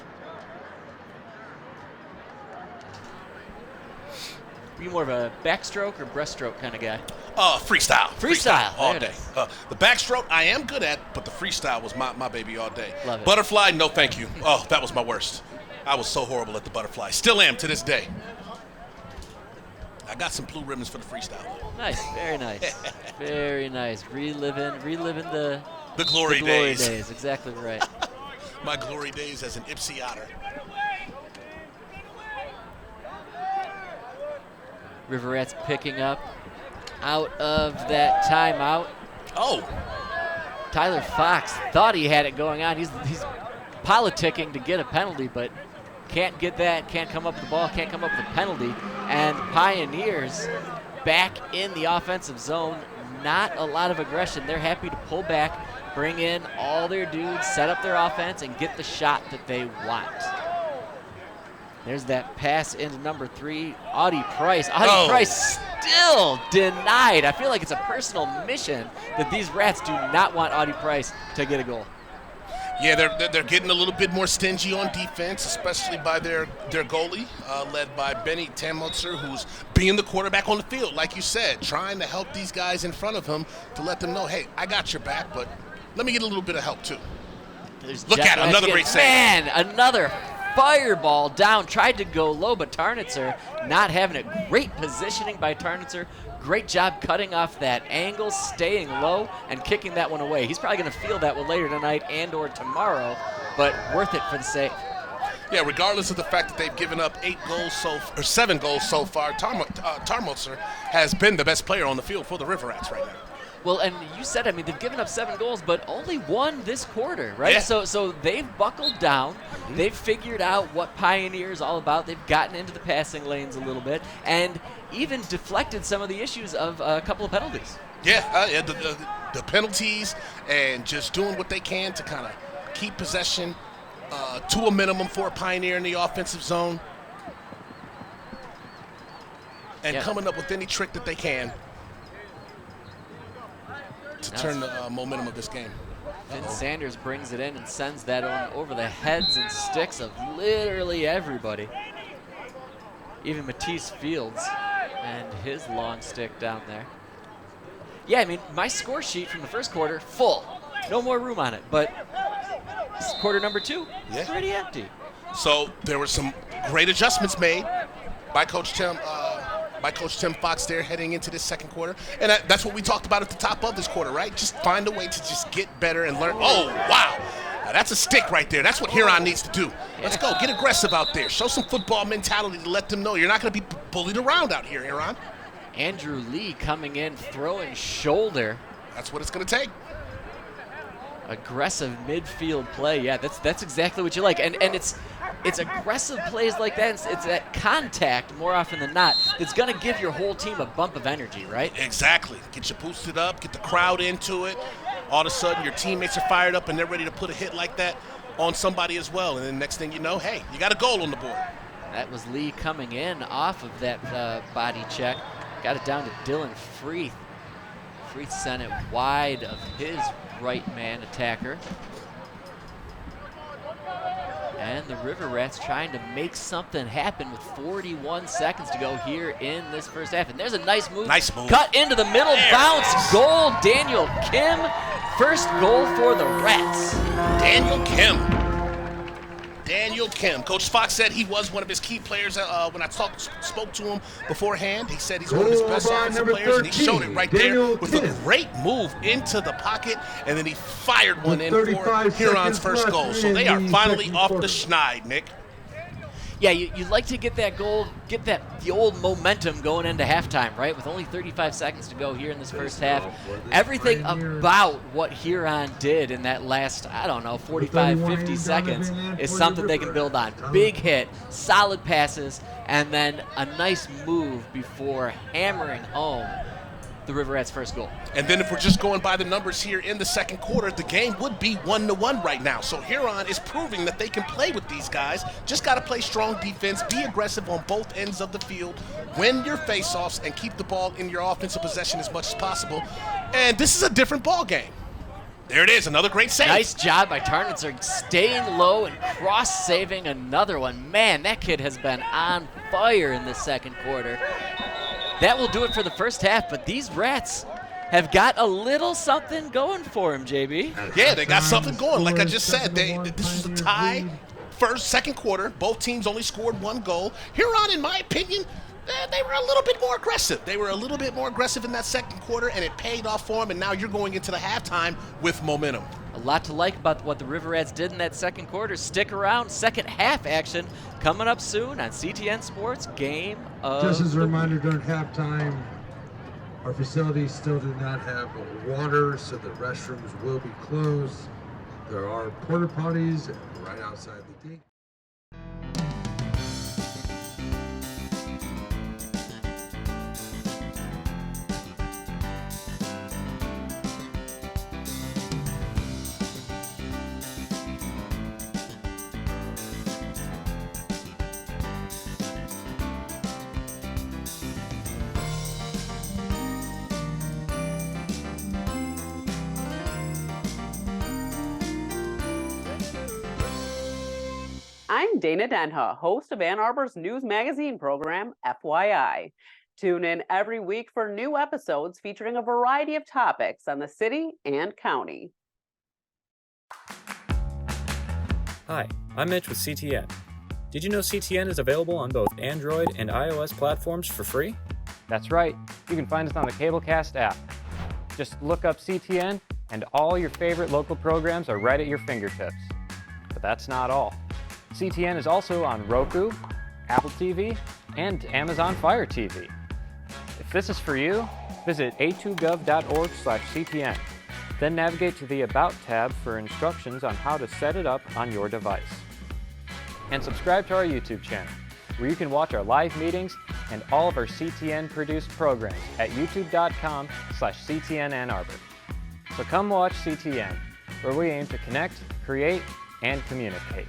Speaker 1: you more of a backstroke or breaststroke kind of guy?
Speaker 2: Freestyle.
Speaker 1: Freestyle.
Speaker 2: all
Speaker 1: There it
Speaker 2: day.
Speaker 1: is.
Speaker 2: The backstroke I am good at, but the freestyle was my baby all day.
Speaker 1: Love it.
Speaker 2: Butterfly, no thank you. Oh, that was my worst. I was so horrible at the butterfly. Still am to this day. I got some blue ribbons for the freestyle.
Speaker 1: Nice, very nice. Very nice. Reliving the
Speaker 2: glory days.
Speaker 1: Exactly right.
Speaker 2: My glory days as an Ipsy Otter.
Speaker 1: River Rats picking up out of that timeout.
Speaker 2: Oh,
Speaker 1: Tyler Fox thought he had it going on. He's politicking to get a penalty, but can't get that, can't come up with the ball, can't come up with a penalty. And Pioneers back in the offensive zone. Not a lot of aggression. They're happy to pull back, bring in all their dudes, set up their offense, and get the shot that they want. There's that pass into number 3, Audie Price. Audie Price still denied. I feel like it's a personal mission that these Rats do not want Audie Price to get a goal.
Speaker 2: yeah, they're getting a little bit more stingy on defense, especially by their goalie, led by Benny Tamotzer, who's being the quarterback on the field, like you said, trying to help these guys in front of him to let them know, hey, I got your back, but let me get a little bit of help too. Look at it, another great save.
Speaker 1: Man, another fireball down. Tried to go low, but Tarnitzer not having it. Great positioning by Tarnitzer. Great job cutting off that angle, staying low, and kicking that one away. He's probably going to feel that one later tonight and or tomorrow, but worth it for the save.
Speaker 2: Yeah, regardless of the fact that they've given up 7 goals so far, Tarmotzer has been the best player on the field for the River Rats right now.
Speaker 1: Well, and you said, I mean, they've given up 7 goals, but only 1 this quarter, right?
Speaker 2: Yeah.
Speaker 1: So they've buckled down. Mm-hmm. They've figured out what Pioneer is all about. They've gotten into the passing lanes a little bit and even deflected some of the issues of a couple of penalties.
Speaker 2: Yeah, the penalties and just doing what they can to kind of keep possession to a minimum for a Pioneer in the offensive zone and coming up with any trick that they can to turn the momentum of this game.
Speaker 1: Finn Sanders brings it in and sends that on over the heads and sticks of literally everybody. Even Matisse Fields and his long stick down there. Yeah, I mean, my score sheet from the first quarter, full. No more room on it, but quarter number 2, pretty empty.
Speaker 2: So there were some great adjustments made by Coach Tim Fox there heading into this second quarter. And that's what we talked about at the top of this quarter, right? Just find a way to just get better and learn. Oh, wow. Now that's a stick right there. That's what Huron needs to do. Let's go. Get aggressive out there. Show some football mentality to let them know you're not going to be bullied around out here, Huron.
Speaker 1: Andrew Lee coming in, throwing shoulder.
Speaker 2: That's what it's going to take.
Speaker 1: Aggressive midfield play. Yeah, that's exactly what you like. And it's aggressive plays like that. It's that contact more often than not that's going to give your whole team a bump of energy, right?
Speaker 2: Exactly. Get you boosted up, get the crowd into it. All of a sudden, your teammates are fired up and they're ready to put a hit like that on somebody as well. And then next thing you know, hey, you got a goal on the board.
Speaker 1: That was Lee coming in off of that body check. Got it down to Dylan Freeth. Freeth sent it wide of his right man attacker. And the River Rats trying to make something happen with 41 seconds to go here in this first half. And there's a nice move.
Speaker 2: Nice move.
Speaker 1: Cut into the middle, bounce, goal, Daniel Kim. First goal for the Rats.
Speaker 2: Daniel Kim. Coach Fox said he was one of his key players when I spoke to him beforehand. He said he's one of his best offensive players, and he showed it right there with a great move into the pocket, and then he fired one in for Huron's first goal. So they are finally off the schneid, Nick.
Speaker 1: Yeah, you'd like to get that goal, get the old momentum going into halftime, right? With only 35 seconds to go here in this first half. Everything about what Huron did in that last, 45, 50 seconds is something they can build on. Big hit, solid passes, and then a nice move before hammering home the River Rats' first goal.
Speaker 2: And then if we're just going by the numbers here in the second quarter, the game would be 1-1 right now. So Huron is proving that they can play with these guys. Just got to play strong defense, be aggressive on both ends of the field, win your faceoffs, and keep the ball in your offensive possession as much as possible. And this is a different ball game. There it is, another great save.
Speaker 1: Nice job by Tarnitzer, staying low and cross-saving another one. Man, that kid has been on fire in this second quarter. that will do it for the first half, but these Rats have got a little something going for them, JB.
Speaker 2: Yeah, they got something going. Like I just said, this was a tie. Second quarter, both teams only scored 1 goal. Huron, in my opinion, they were a little bit more aggressive. They were a little bit more aggressive in that second quarter, and it paid off for them, and now you're going into the halftime with momentum.
Speaker 1: A lot to like about what the River Rats did in that second quarter. Stick around. Second half action coming up soon on CTN Sports Game of
Speaker 3: Just as a
Speaker 1: the
Speaker 3: reminder,
Speaker 1: Week.
Speaker 3: during halftime, our facility still do not have water, so the restrooms will be closed. There are porta potties right outside the gate.
Speaker 6: I'm Dana Denha, host of Ann Arbor's news magazine program, FYI. Tune in every week for new episodes featuring a variety of topics on the city and county.
Speaker 7: Hi, I'm Mitch with CTN. Did you know CTN is available on both Android and iOS platforms for free?
Speaker 8: That's right. You can find us on the Cablecast app. Just look up CTN and all your favorite local programs are right at your fingertips. But that's not all. CTN is also on Roku, Apple TV, and Amazon Fire TV. If this is for you, visit a2gov.org/CTN. Then navigate to the About tab for instructions on how to set it up on your device. And subscribe to our YouTube channel, where you can watch our live meetings and all of our CTN-produced programs at youtube.com/CTN Ann Arbor. So come watch CTN, where we aim to connect, create, and communicate.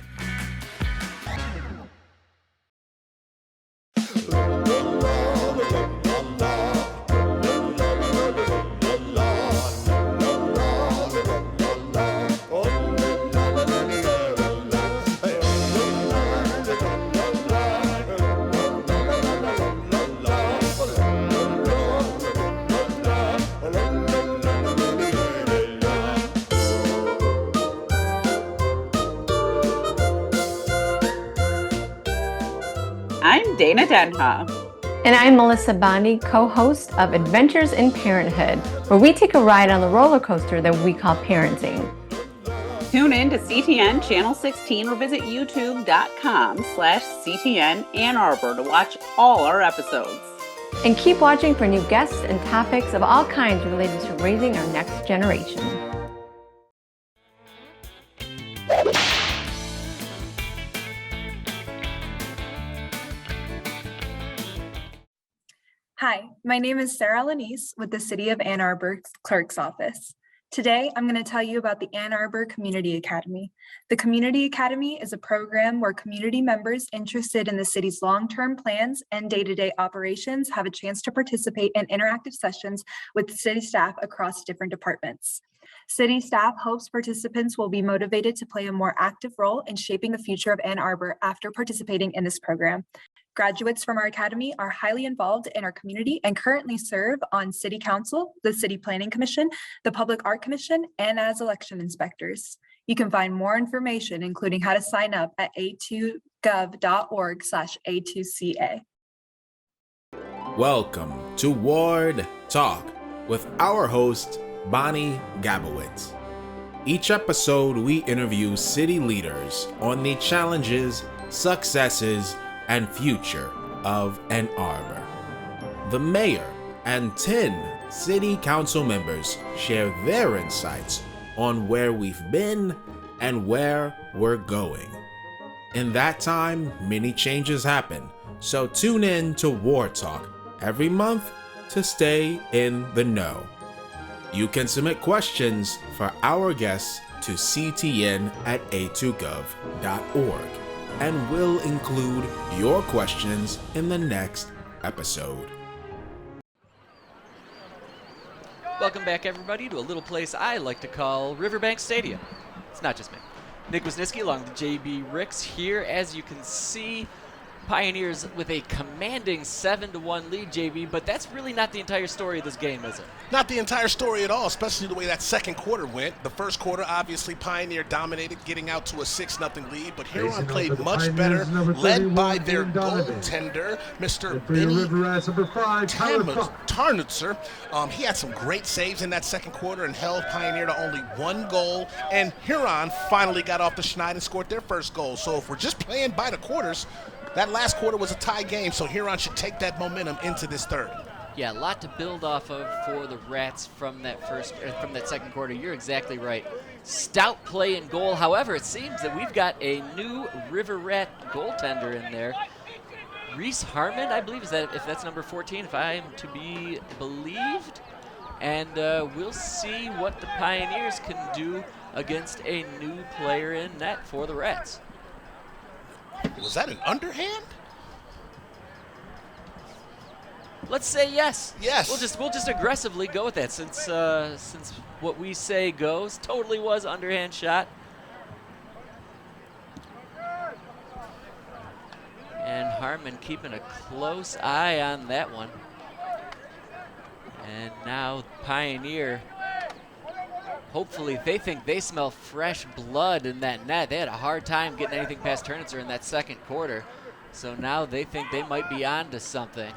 Speaker 6: I'm Dana Denha.
Speaker 9: And I'm Melissa Bondi, co-host of Adventures in Parenthood, where we take a ride on the roller coaster that we call parenting.
Speaker 6: Tune in to CTN Channel 16 or visit youtube.com/CTN Ann Arbor to watch all our episodes.
Speaker 9: And keep watching for new guests and topics of all kinds related to raising our next generation.
Speaker 10: Hi, my name is Sarah Lanise with the City of Ann Arbor Clerk's Office. Today, I'm going to tell you about the Ann Arbor Community Academy. The Community Academy is a program where community members interested in the city's long-term plans and day-to-day operations have a chance to participate in interactive sessions with city staff across different departments. City staff hopes participants will be motivated to play a more active role in shaping the future of Ann Arbor after participating in this program. Graduates from our academy are highly involved in our community and currently serve on City Council, the City Planning Commission, the Public Art Commission, and as election inspectors. You can find more information, including how to sign up at a2gov.org/A2CA.
Speaker 11: Welcome to Ward Talk with our host, Bonnie Gabowitz. Each episode, we interview city leaders on the challenges, successes, and future of Ann Arbor. The mayor and 10 city council members share their insights on where we've been and where we're going. In that time, many changes happen, so tune in to War Talk every month to stay in the know. You can submit questions for our guests to ctn@a2gov.org. and we'll include your questions in the next episode.
Speaker 1: Welcome back, everybody, to a little place I like to call Riverbank Stadium. It's not just me. Nick Wisniewski along with JB Ricks here. As you can see, Pioneers with a commanding 7-1 lead, JB, but that's really not the entire story of this game, is it?
Speaker 2: Not the entire story at all, especially the way that second quarter went. The first quarter, obviously, Pioneer dominated, getting out to a 6-0 lead, but Huron played much better, led by their goaltender, Mr. Benny Tarnitzer. He had some great saves in that second quarter and held Pioneer to only 1 goal, and Huron finally got off the schneid and scored their first goal. So if we're just playing by the quarters, that last quarter was a tie game, so Huron should take that momentum into this third.
Speaker 1: Yeah, a lot to build off of for the Rats from that second quarter. You're exactly right. Stout play in goal. However, it seems that we've got a new River Rat goaltender in there. Reese Harmon, I believe, if that's number 14, if I am to be believed. And we'll see what the Pioneers can do against a new player in net for the Rats.
Speaker 2: Was that an underhand?
Speaker 1: Let's say yes.
Speaker 2: Yes.
Speaker 1: We'll just aggressively go with that since what we say goes. Totally was underhand shot. And Harmon keeping a close eye on that one. And now Pioneer, hopefully they think they smell fresh blood in that net. They had a hard time getting anything past Turnitzer in that second quarter. So now they think they might be on to something.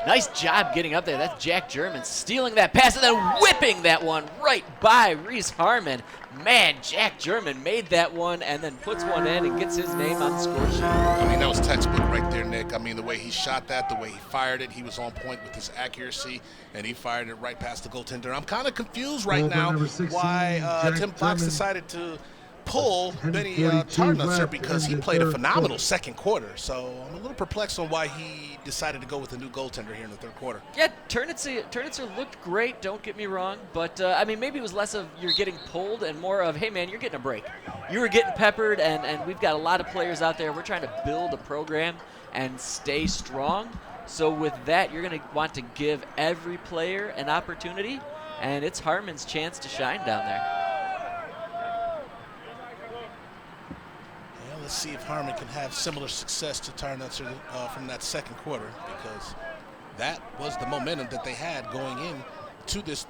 Speaker 1: Nice job getting up there. That's Jack German stealing that pass and then whipping that one right by Reese Harmon. Man, Jack German made that one and then puts one in and gets his name on the score sheet.
Speaker 2: I mean, that was textbook right there, Nick. I mean, the way he shot that, the way he fired it, he was on point with his accuracy, and he fired it right past the goaltender. I'm kind of confused right now why Tim Fox decided to pull Benny Tarnitzer because he played a phenomenal second quarter. So I'm a little perplexed on why he decided to go with a new goaltender here in the third quarter.
Speaker 1: Yeah, Turnitzer looked great, don't get me wrong. But, I mean, maybe it was less of you're getting pulled and more of, hey, man, you're getting a break. You were getting peppered, and we've got a lot of players out there. We're trying to build a program and stay strong. So with that, you're going to want to give every player an opportunity, and it's Harmon's chance to shine down there.
Speaker 2: Let's see if Harmon can have similar success to Tarnitzer from that second quarter, because that was the momentum that they had going in to this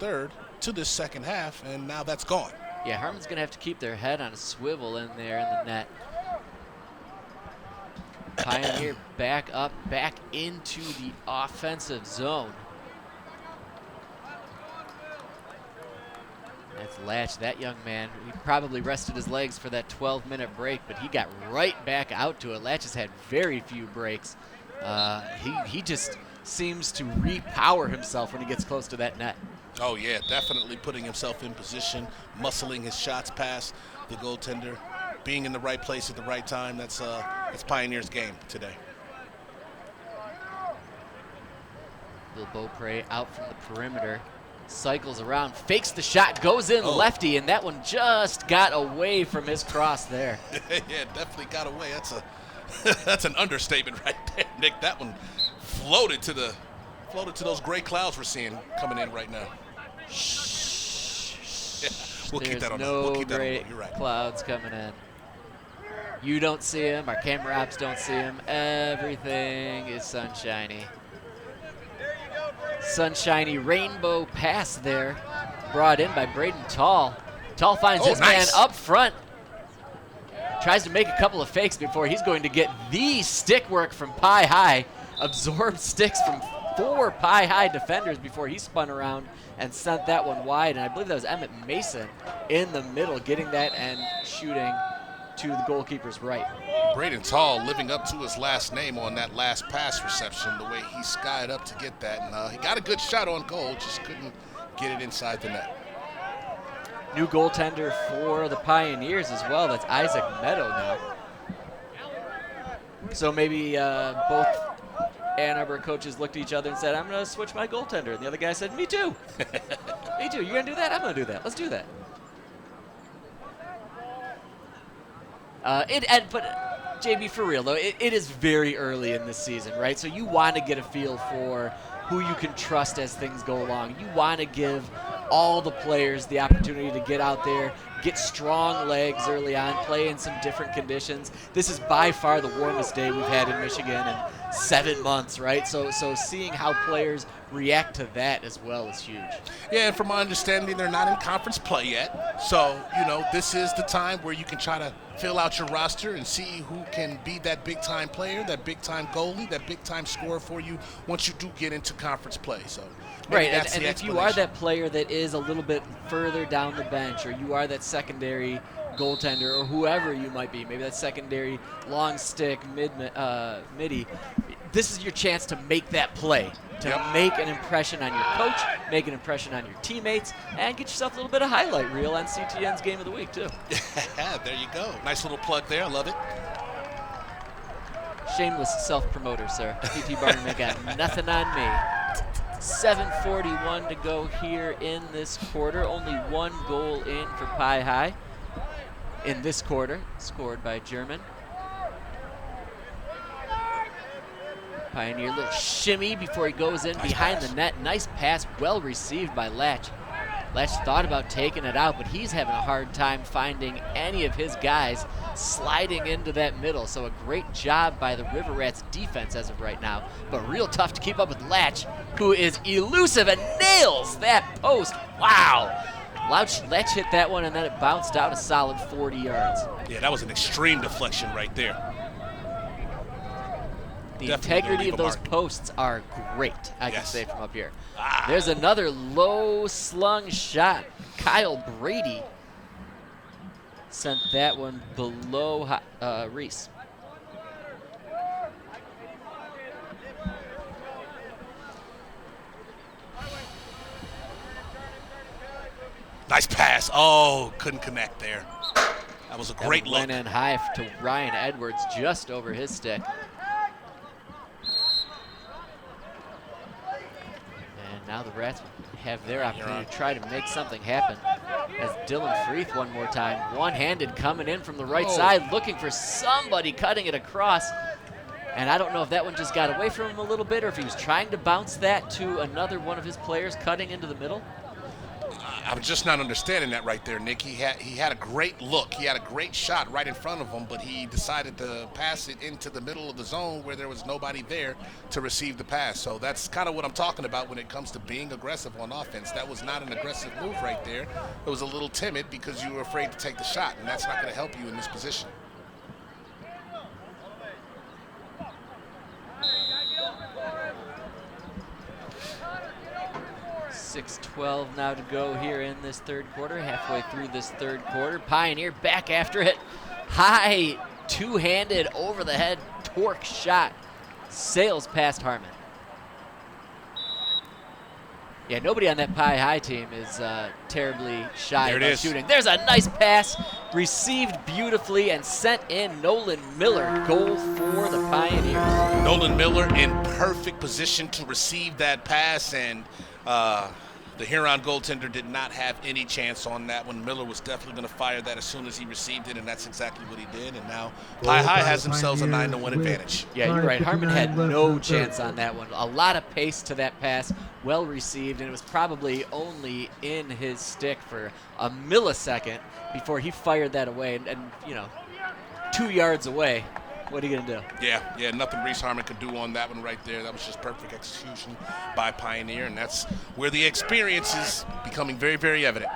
Speaker 2: second half, and now that's gone.
Speaker 1: Yeah, Harmon's going to have to keep their head on a swivel in there in the net. Pioneer back up, back into the offensive zone. That's Latch, that young man. He probably rested his legs for that 12-minute break, but he got right back out to it. Latch has had very few breaks. He just seems to repower himself when he gets close to that net.
Speaker 2: Oh, yeah, definitely putting himself in position, muscling his shots past the goaltender, being in the right place at the right time. That's Pioneer's game today.
Speaker 1: Bill Beaupre out from the perimeter. Cycles around, fakes the shot, goes in lefty, and that one just got away from his cross there.
Speaker 2: Yeah, definitely got away. That's an understatement right there, Nick. That one floated to those gray clouds we're seeing coming in right now. Yeah, we'll keep that on.
Speaker 1: No
Speaker 2: we'll keep that
Speaker 1: gray
Speaker 2: on. You're right.
Speaker 1: clouds coming in. You don't see him. Our camera ops don't see him. Everything is sunshiny. Sunshiny rainbow pass there, brought in by Braden Tall. Tall finds his man up front. Tries to make a couple of fakes before he's going to get the stick work from Pie High. Absorbed sticks from 4 Pie High defenders before he spun around and sent that one wide. And I believe that was Emmett Mason in the middle getting that and shooting to the goalkeeper's right.
Speaker 2: Braden Tall living up to his last name on that last pass reception, the way he skied up to get that. And he got a good shot on goal, just couldn't get it inside the net.
Speaker 1: New goaltender for the Pioneers as well. That's Isaac Meadow now. So maybe both Ann Arbor coaches looked at each other and said, I'm going to switch my goaltender. And the other guy said, me too. Me too. You're going to do that? I'm going to do that. Let's do that. But JB, for real though, it is very early in this season, right? So you want to get a feel for who you can trust as things go along. You want to give all the players the opportunity to get out there, get strong legs early on, play in some different conditions. This is by far the warmest day we've had in Michigan in 7 months, right? So seeing how players react to that as well is huge.
Speaker 2: Yeah, and from my understanding, they're not in conference play yet. So, this is the time where you can try to fill out your roster and see who can be that big-time player, that big-time goalie, that big-time scorer for you once you do get into conference play. So,
Speaker 1: right, and if you are that player that is a little bit further down the bench, or you are that secondary goaltender, or whoever you might be, maybe that secondary long stick, midi, this is your chance to make that play, to make an impression on your coach, make an impression on your teammates, and get yourself a little bit of highlight reel on CTN's Game of the Week, too.
Speaker 2: There you go. Nice little plug there. I love it.
Speaker 1: Shameless self-promoter, sir. PT Barnum ain't got nothing on me. 7:41 to go here in this quarter. Only one goal in for Pie High in this quarter, scored by German. Pioneer, little shimmy before he goes in behind the net. Nice pass, well received by Latch. Latch thought about taking it out, but he's having a hard time finding any of his guys sliding into that middle. So a great job by the River Rats defense as of right now, but real tough to keep up with Latch, who is elusive and nails that post. Wow. Latch hit that one, and then it bounced out a solid 40 yards.
Speaker 2: Yeah, that was an extreme deflection right there.
Speaker 1: The integrity of those posts are great, I can say from up here. There's another low slung shot. Kyle Brady sent that one below Reese.
Speaker 2: Nice pass. Oh, couldn't connect there. That was a great look.
Speaker 1: Went in high to Ryan Edwards, just over his stick. Now the Rats have their opportunity to try to make something happen. As Dylan Freeth one more time, one-handed coming in from the right side, looking for somebody cutting it across. And I don't know if that one just got away from him a little bit, or if he was trying to bounce that to another one of his players cutting into the middle.
Speaker 2: I'm just not understanding that right there, Nick. He had a great look. He had a great shot right in front of him, but he decided to pass it into the middle of the zone where there was nobody there to receive the pass. So that's kind of what I'm talking about when it comes to being aggressive on offense. That was not an aggressive move right there. It was a little timid because you were afraid to take the shot, and that's not going to help you in this position.
Speaker 1: .6:12 now to go here in this third quarter, halfway through this third quarter. Pioneer back after it. High, two-handed, over-the-head torque shot. Sails past Harmon. Yeah, nobody on that Pie High team is terribly shy about shooting. There's a nice pass, received beautifully and sent in. Nolan Miller, goal for the Pioneers.
Speaker 2: Nolan Miller in perfect position to receive that pass, and the Huron goaltender did not have any chance on that one. Miller was definitely going to fire that as soon as he received it, and that's exactly what he did. And now Pie High has themselves a 9-1 advantage.
Speaker 1: Yeah, you're right. Harmon had no chance on that one. A lot of pace to that pass, well received, and it was probably only in his stick for a millisecond before he fired that away. And 2 yards away. What are you going to do?
Speaker 2: Yeah, nothing Reese Harmon could do on that one right there. That was just perfect execution by Pioneer, and that's where the experience is becoming very, very evident.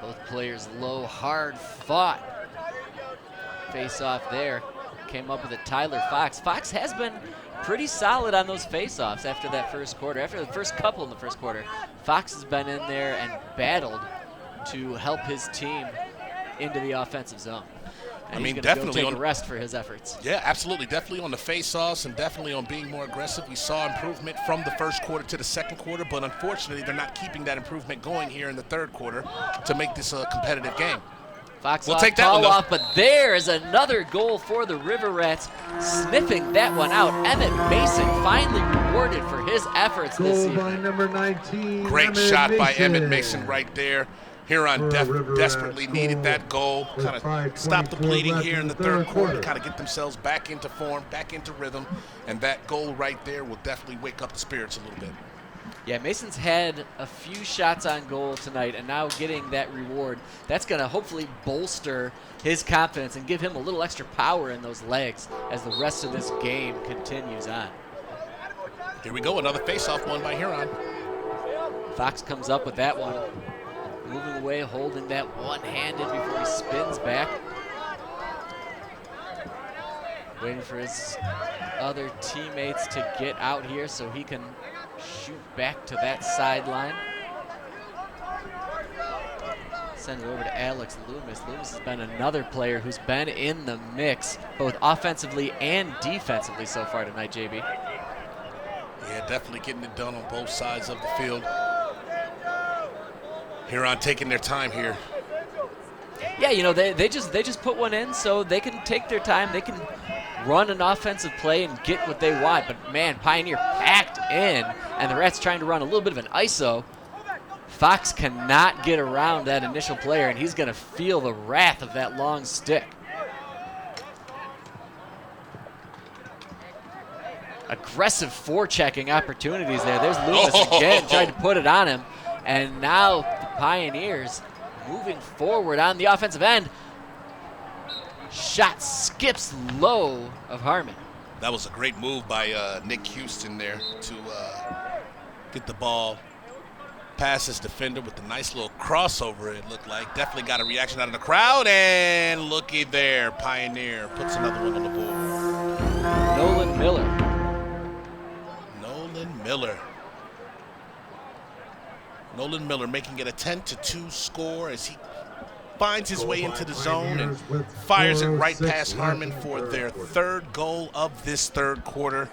Speaker 1: Both players low, hard fought. Face off there. Came up with it, Tyler Fox. Fox has been pretty solid on those face-offs after that first quarter. After the first couple in the first quarter, Fox has been in there and battled to help his team into the offensive zone. And he's definitely take a rest for his efforts.
Speaker 2: Yeah, absolutely. Definitely on the face-offs and definitely on being more aggressive. We saw improvement from the first quarter to the second quarter, but unfortunately they're not keeping that improvement going here in the third quarter to make this a competitive game.
Speaker 1: Fox will take that one off, but there is another goal for the River Rats, sniffing that one out. Emmett Mason finally rewarded for his efforts this evening.
Speaker 3: Goal by number 19.
Speaker 2: Great shot by Emmett Mason right there. Huron desperately needed that goal. Kind of stop the bleeding here in the third quarter, kind of get themselves back into form, back into rhythm, and that goal right there will definitely wake up the spirits a little bit.
Speaker 1: Yeah, Mason's had a few shots on goal tonight, and now getting that reward, that's going to hopefully bolster his confidence and give him a little extra power in those legs as the rest of this game continues on.
Speaker 2: Here we go, another face-off won by Huron.
Speaker 1: Fox comes up with that one. Moving away, holding that one-handed before he spins back. Waiting for his other teammates to get out here so he can shoot back to that sideline. Send it over to Alex Loomis. Loomis has been another player who's been in the mix, both offensively and defensively so far tonight, JB.
Speaker 2: Yeah, definitely getting it done on both sides of the field. Huron taking their time here.
Speaker 1: Yeah, you know, they just put one in so they can take their time. They can run an offensive play and get what they want. But, man, Pioneer packed in, and the Rats trying to run a little bit of an ISO. Fox cannot get around that initial player, and he's going to feel the wrath of that long stick. Aggressive forechecking opportunities there. There's Loomis again, tried to put it on him. And now the Pioneers moving forward on the offensive end. Shot skips low of Harmon.
Speaker 2: That was a great move by Nick Houston there to get the ball past his defender with a nice little crossover, it looked like. Definitely got a reaction out of the crowd, and looky there, Pioneer puts another one on the board.
Speaker 1: Nolan Miller.
Speaker 2: Nolan Miller making it a 10-2 score as he finds his way into the zone and fires it right past Harmon for their third goal of this third quarter.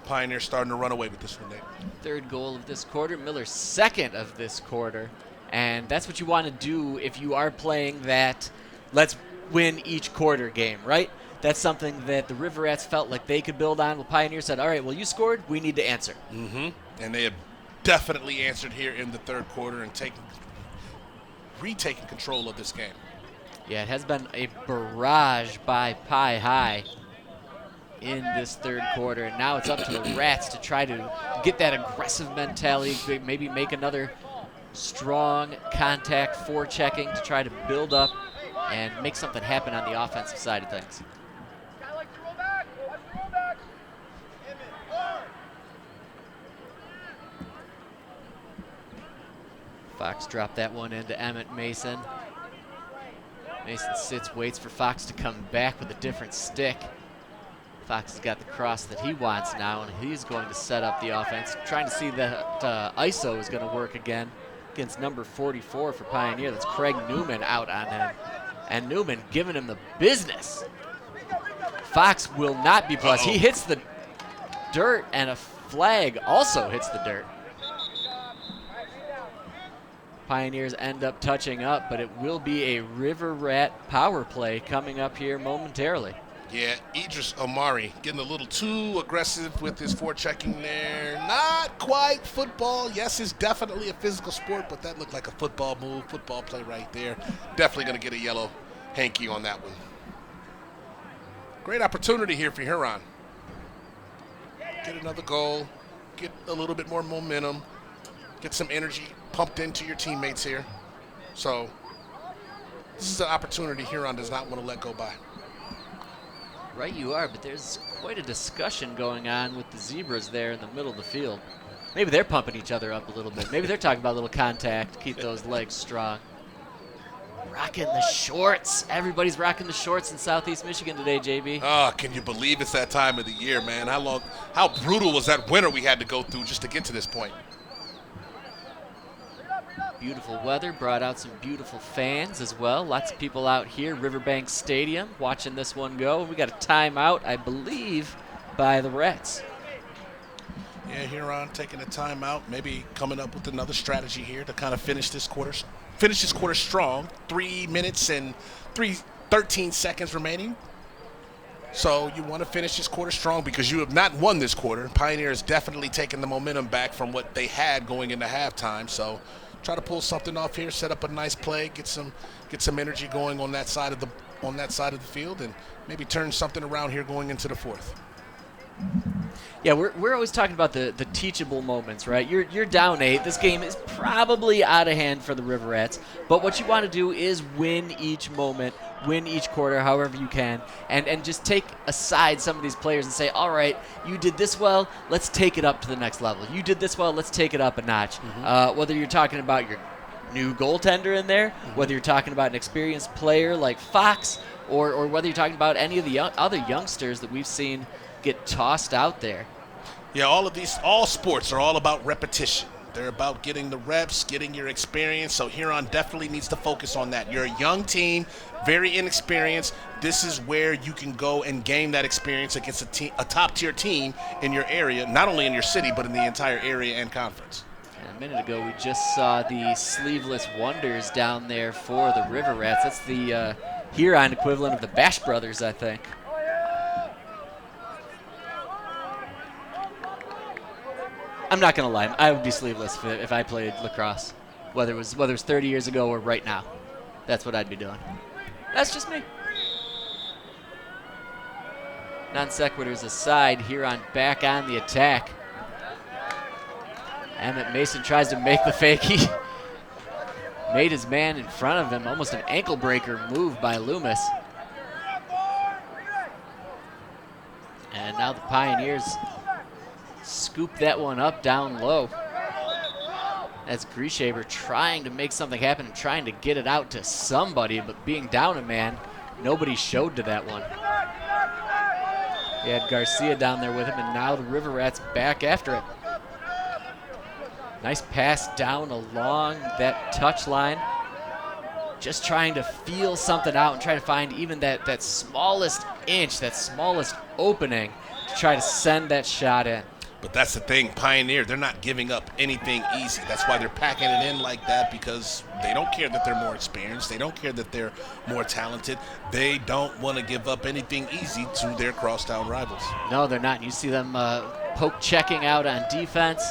Speaker 2: Pioneers starting to run away with this one, Nate.
Speaker 1: Third goal of this quarter, Miller's second of this quarter. And that's what you want to do if you are playing that let's win each quarter game, right? That's something that the River Rats felt like they could build on. Well, Pioneers said, all right, well, you scored, we need to answer.
Speaker 2: Mm-hmm. And they have definitely answered here in the third quarter and retaking control of this game.
Speaker 1: Yeah, it has been a barrage by Pie High in this third quarter, and now it's up to the Rats to try to get that aggressive mentality, maybe make another strong contact forechecking to try to build up and make something happen on the offensive side of things. Fox dropped that one into Emmett Mason. Mason sits, waits for Fox to come back with a different stick. Fox has got the cross that he wants now, and he's going to set up the offense. Trying to see that ISO is going to work again against number 44 for Pioneer. That's Craig Newman out on him. And Newman giving him the business. Fox will not be blessed. He hits the dirt, and a flag also hits the dirt. Pioneers end up touching up, but it will be a River Rat power play coming up here momentarily.
Speaker 2: Yeah, Idris Omari getting a little too aggressive with his forechecking there. Not quite football. Yes, it's definitely a physical sport, but that looked like a football move, football play right there. Definitely going to get a yellow hanky on that one. Great opportunity here for Huron. Get another goal, get a little bit more momentum, get some energy pumped into your teammates here. So this is an opportunity Huron does not want to let go by.
Speaker 1: Right you are, but there's quite a discussion going on with the Zebras there in the middle of the field. Maybe they're pumping each other up a little bit. Maybe they're talking about a little contact, keep those legs strong. Rocking the shorts. Everybody's rocking the shorts in Southeast Michigan today, JB.
Speaker 2: Oh, can you believe it's that time of the year, man? How brutal was that winter we had to go through just to get to this point?
Speaker 1: Beautiful weather brought out some beautiful fans as well. Lots of people out here, Riverbank Stadium, watching this one go. We got a timeout, I believe, by the Rats.
Speaker 2: Yeah, Huron taking a timeout, maybe coming up with another strategy here to kind of finish this quarter strong. 3 minutes and 13 seconds remaining. So you want to finish this quarter strong because you have not won this quarter. Pioneer has definitely taken the momentum back from what they had going into halftime. So try to pull something off here, set up a nice play, get some energy going on that side of the field, and maybe turn something around here going into the fourth.
Speaker 1: Yeah, we're always talking about the teachable moments, right? You're down 8. This game is probably out of hand for the River Rats, but what you want to do is win each moment, win each quarter, however you can, and just take aside some of these players and say, all right, you did this well, let's take it up to the next level. You did this well, let's take it up a notch. Whether you're talking about your new goaltender in there, whether you're talking about an experienced player like Fox, or whether you're talking about any of the other youngsters that we've seen get tossed out there.
Speaker 2: Yeah, all sports are all about repetition. They're about getting the reps, getting your experience. So Huron definitely needs to focus on that. You're a young team, very inexperienced. This is where you can go and gain that experience against a top-tier team in your area, not only in your city, but in the entire area and conference.
Speaker 1: And a minute ago, we just saw the Sleeveless Wonders down there for the River Rats. That's the Huron equivalent of the Bash Brothers, I think. I'm not gonna lie, I would be sleeveless if I played lacrosse, whether it was 30 years ago or right now. That's what I'd be doing. That's just me. Non sequiturs aside, Huron back on the attack. Emmett Mason tries to make the fake. He made his man in front of him, almost an ankle breaker move by Loomis. And now the Pioneers scoop that one up down low. That's Grieshaber trying to make something happen and trying to get it out to somebody, but being down a man, nobody showed to that one. He had Garcia down there with him, and now the River Rats back after it. Nice pass down along that touch line. Just trying to feel something out and try to find even that smallest inch, that smallest opening to try to send that shot in.
Speaker 2: But that's the thing, Pioneer, they're not giving up anything easy. That's why they're packing it in like that, because they don't care that they're more experienced. They don't care that they're more talented. They don't want to give up anything easy to their crosstown rivals.
Speaker 1: No, they're not. You see them poke checking out on defense.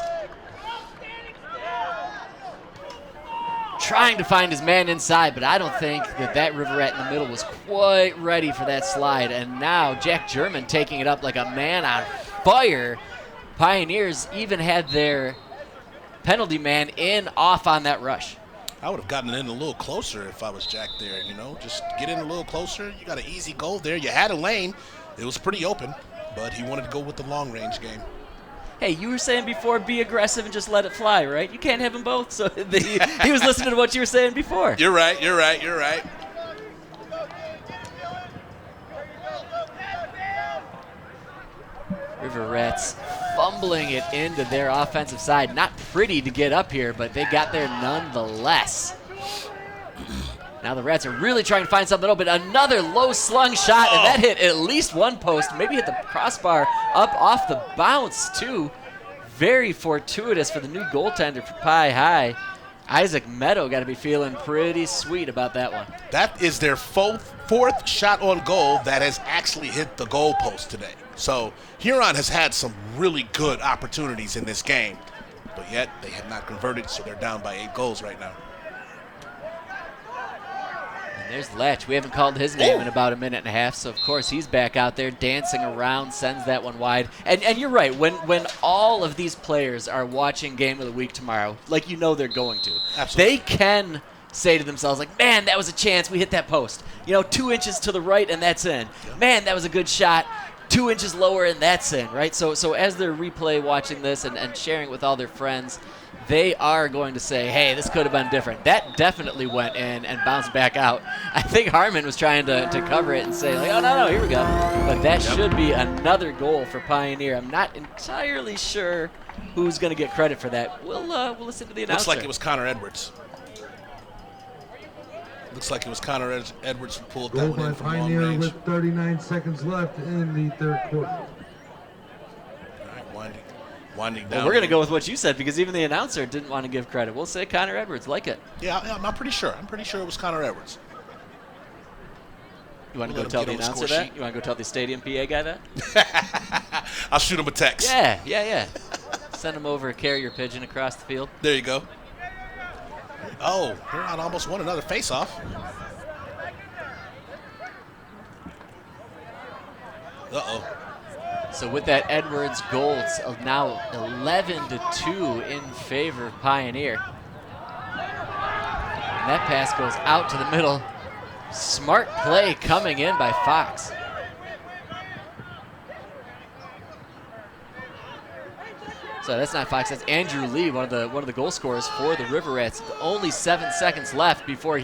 Speaker 1: Trying to find his man inside, but I don't think that River Rat in the middle was quite ready for that slide. And now Jack German taking it up like a man on fire. Pioneers even had their penalty man off on that rush.
Speaker 2: I would have gotten in a little closer if I was Jack there, just get in a little closer. You got an easy goal there. You had a lane. It was pretty open, but he wanted to go with the long-range game.
Speaker 1: Hey, you were saying before, be aggressive and just let it fly, right? You can't have them both. So he was listening to what you were saying before.
Speaker 2: You're right.
Speaker 1: River Rats fumbling it into their offensive side. Not pretty to get up here, but they got there nonetheless. Now the Rats are really trying to find something open. Another low slung shot, and that hit at least one post. Maybe hit the crossbar up off the bounce, too. Very fortuitous for the new goaltender for Pie High. Isaac Meadow got to be feeling pretty sweet about that one.
Speaker 2: That is their fourth shot on goal that has actually hit the goal post today. So Huron has had some really good opportunities in this game, but yet they have not converted, so they're down by 8 goals right now.
Speaker 1: And there's Latch. We haven't called his name in about a minute and a half, so of course he's back out there dancing around, sends that one wide. And you're right, when all of these players are watching Game of the Week tomorrow, like they're going to,
Speaker 2: absolutely,
Speaker 1: they can say to themselves, like, man, that was a chance. We hit that post. 2 inches to the right and that's in. Yeah. Man, that was a good shot. 2 inches lower and that's in, right? So as they're replay watching this and sharing with all their friends, they are going to say, hey, this could have been different. That definitely went in and bounced back out. I think Harmon was trying to cover it and say, like, oh, no, here we go. But that should be another goal for Pioneer. I'm not entirely sure who's going to get credit for that. We'll listen to the announcer.
Speaker 2: Looks like it was Connor Edwards. Looks like it was Connor Edwards who pulled that one in from long
Speaker 3: Pioneer
Speaker 2: range.
Speaker 3: with 39 seconds left in the third quarter.
Speaker 2: All right, winding down.
Speaker 1: Well, we're going to go with what you said because even the announcer didn't want to give credit. We'll say Connor Edwards. Like it.
Speaker 2: Yeah, I'm pretty sure. I'm pretty sure it was Connor Edwards.
Speaker 1: You want to go tell the announcer that? You want to go tell the stadium PA guy that?
Speaker 2: I'll shoot him a text.
Speaker 1: Yeah. Send him over a carrier pigeon across the field.
Speaker 2: There you go. Oh, Huron almost won another face-off. Uh-oh.
Speaker 1: So with that Edwards goal, it's now 11-2 in favor of Pioneer. And that pass goes out to the middle. Smart play coming in by Fox. So that's not Fox, that's Andrew Lee, one of the goal scorers for the River Rats. Only 7 seconds left before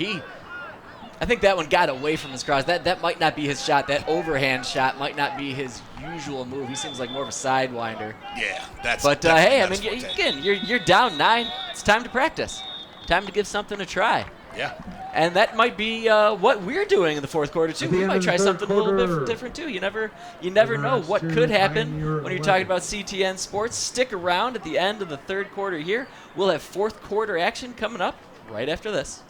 Speaker 1: I think that one got away from his cross. That might not be his shot. That overhand shot might not be his usual move. He seems like more of a sidewinder.
Speaker 2: Yeah, that's.
Speaker 1: But hey, I mean, again, you're down 9. It's time to practice. Time to give something a try.
Speaker 2: Yeah.
Speaker 1: And that might be what we're doing in the fourth quarter too. We might try something a little bit different too. You never know what could happen when you're talking about CTN sports. Stick around at the end of the third quarter here. We'll have fourth quarter action coming up right after this.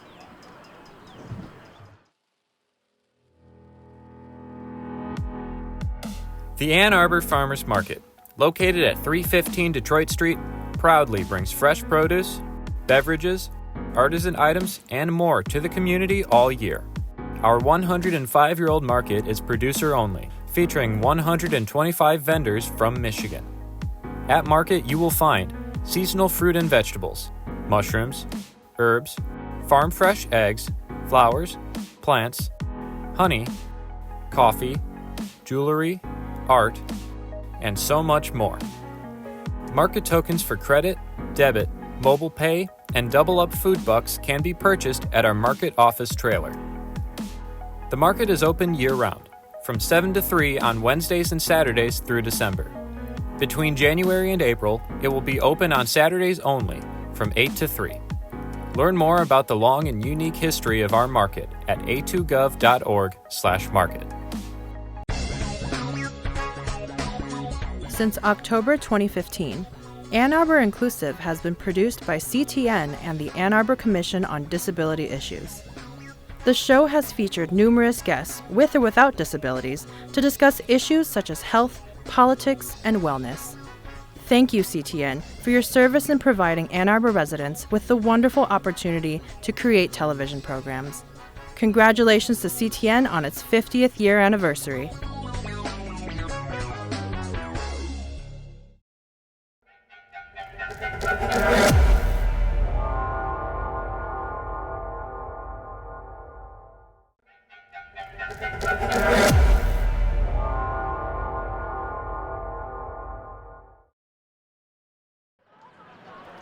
Speaker 7: The Ann Arbor Farmers Market, located at 315 Detroit Street, proudly brings fresh produce, beverages, artisan items, and more to the community all year. Our 105-year-old market is producer only, featuring 125 vendors from Michigan. At market, you will find seasonal fruit and vegetables, mushrooms, herbs, farm fresh eggs, flowers, plants, honey, coffee, jewelry, art, and so much more. Market tokens for credit, debit, mobile pay, and double up food bucks can be purchased at our market office trailer. The market is open year-round, from 7 to 3 on Wednesdays and Saturdays through December. Between January and April, it will be open on Saturdays only, from 8 to 3. Learn more about the long and unique history of our market at a2gov.org/market.
Speaker 12: Since October 2015, Ann Arbor Inclusive has been produced by CTN and the Ann Arbor Commission on Disability Issues. The show has featured numerous guests with or without disabilities to discuss issues such as health, politics, and wellness. Thank you, CTN, for your service in providing Ann Arbor residents with the wonderful opportunity to create television programs. Congratulations to CTN on its 50th year anniversary.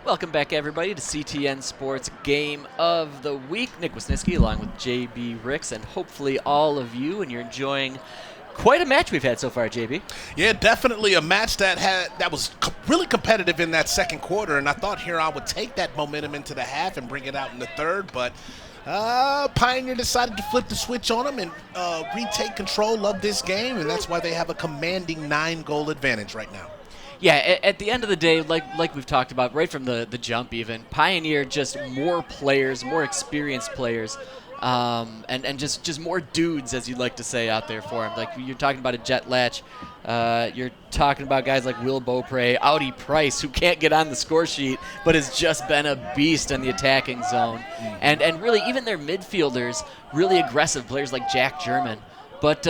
Speaker 1: Welcome back, everybody, to CTN Sports Game of the Week. Nick Wisniewski along with JB Ricks, and hopefully all of you, and you're enjoying quite a match we've had so far, JB.
Speaker 2: Yeah, definitely a match that was really competitive in that second quarter, and I thought Huron would take that momentum into the half and bring it out in the third, but Pioneer decided to flip the switch on them and retake control of this game, and that's why they have a commanding 9-goal advantage right now.
Speaker 1: Yeah, at the end of the day, like we've talked about right from the jump even, Pioneer just more players, more experienced players, and just more dudes, as you'd like to say, out there for him. Like you're talking about a Jet Latch, you're talking about guys like Will Beaupre, Audi Price, who can't get on the score sheet, but has just been a beast in the attacking zone. And really even their midfielders, really aggressive players like Jack German. But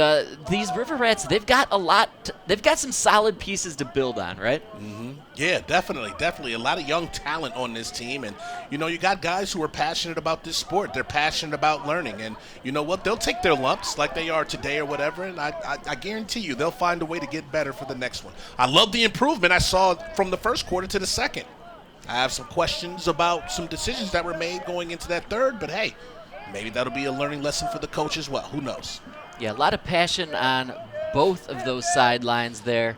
Speaker 1: these River Rats, they've got some solid pieces to build on, right?
Speaker 2: Mm-hmm. Yeah, definitely. A lot of young talent on this team. And, you got guys who are passionate about this sport. They're passionate about learning. And you know what? They'll take their lumps like they are today or whatever. And I guarantee you they'll find a way to get better for the next one. I love the improvement I saw from the first quarter to the second. I have some questions about some decisions that were made going into that third. But, hey, maybe that'll be a learning lesson for the coach as well. Who knows?
Speaker 1: Yeah, a lot of passion on both of those sidelines there.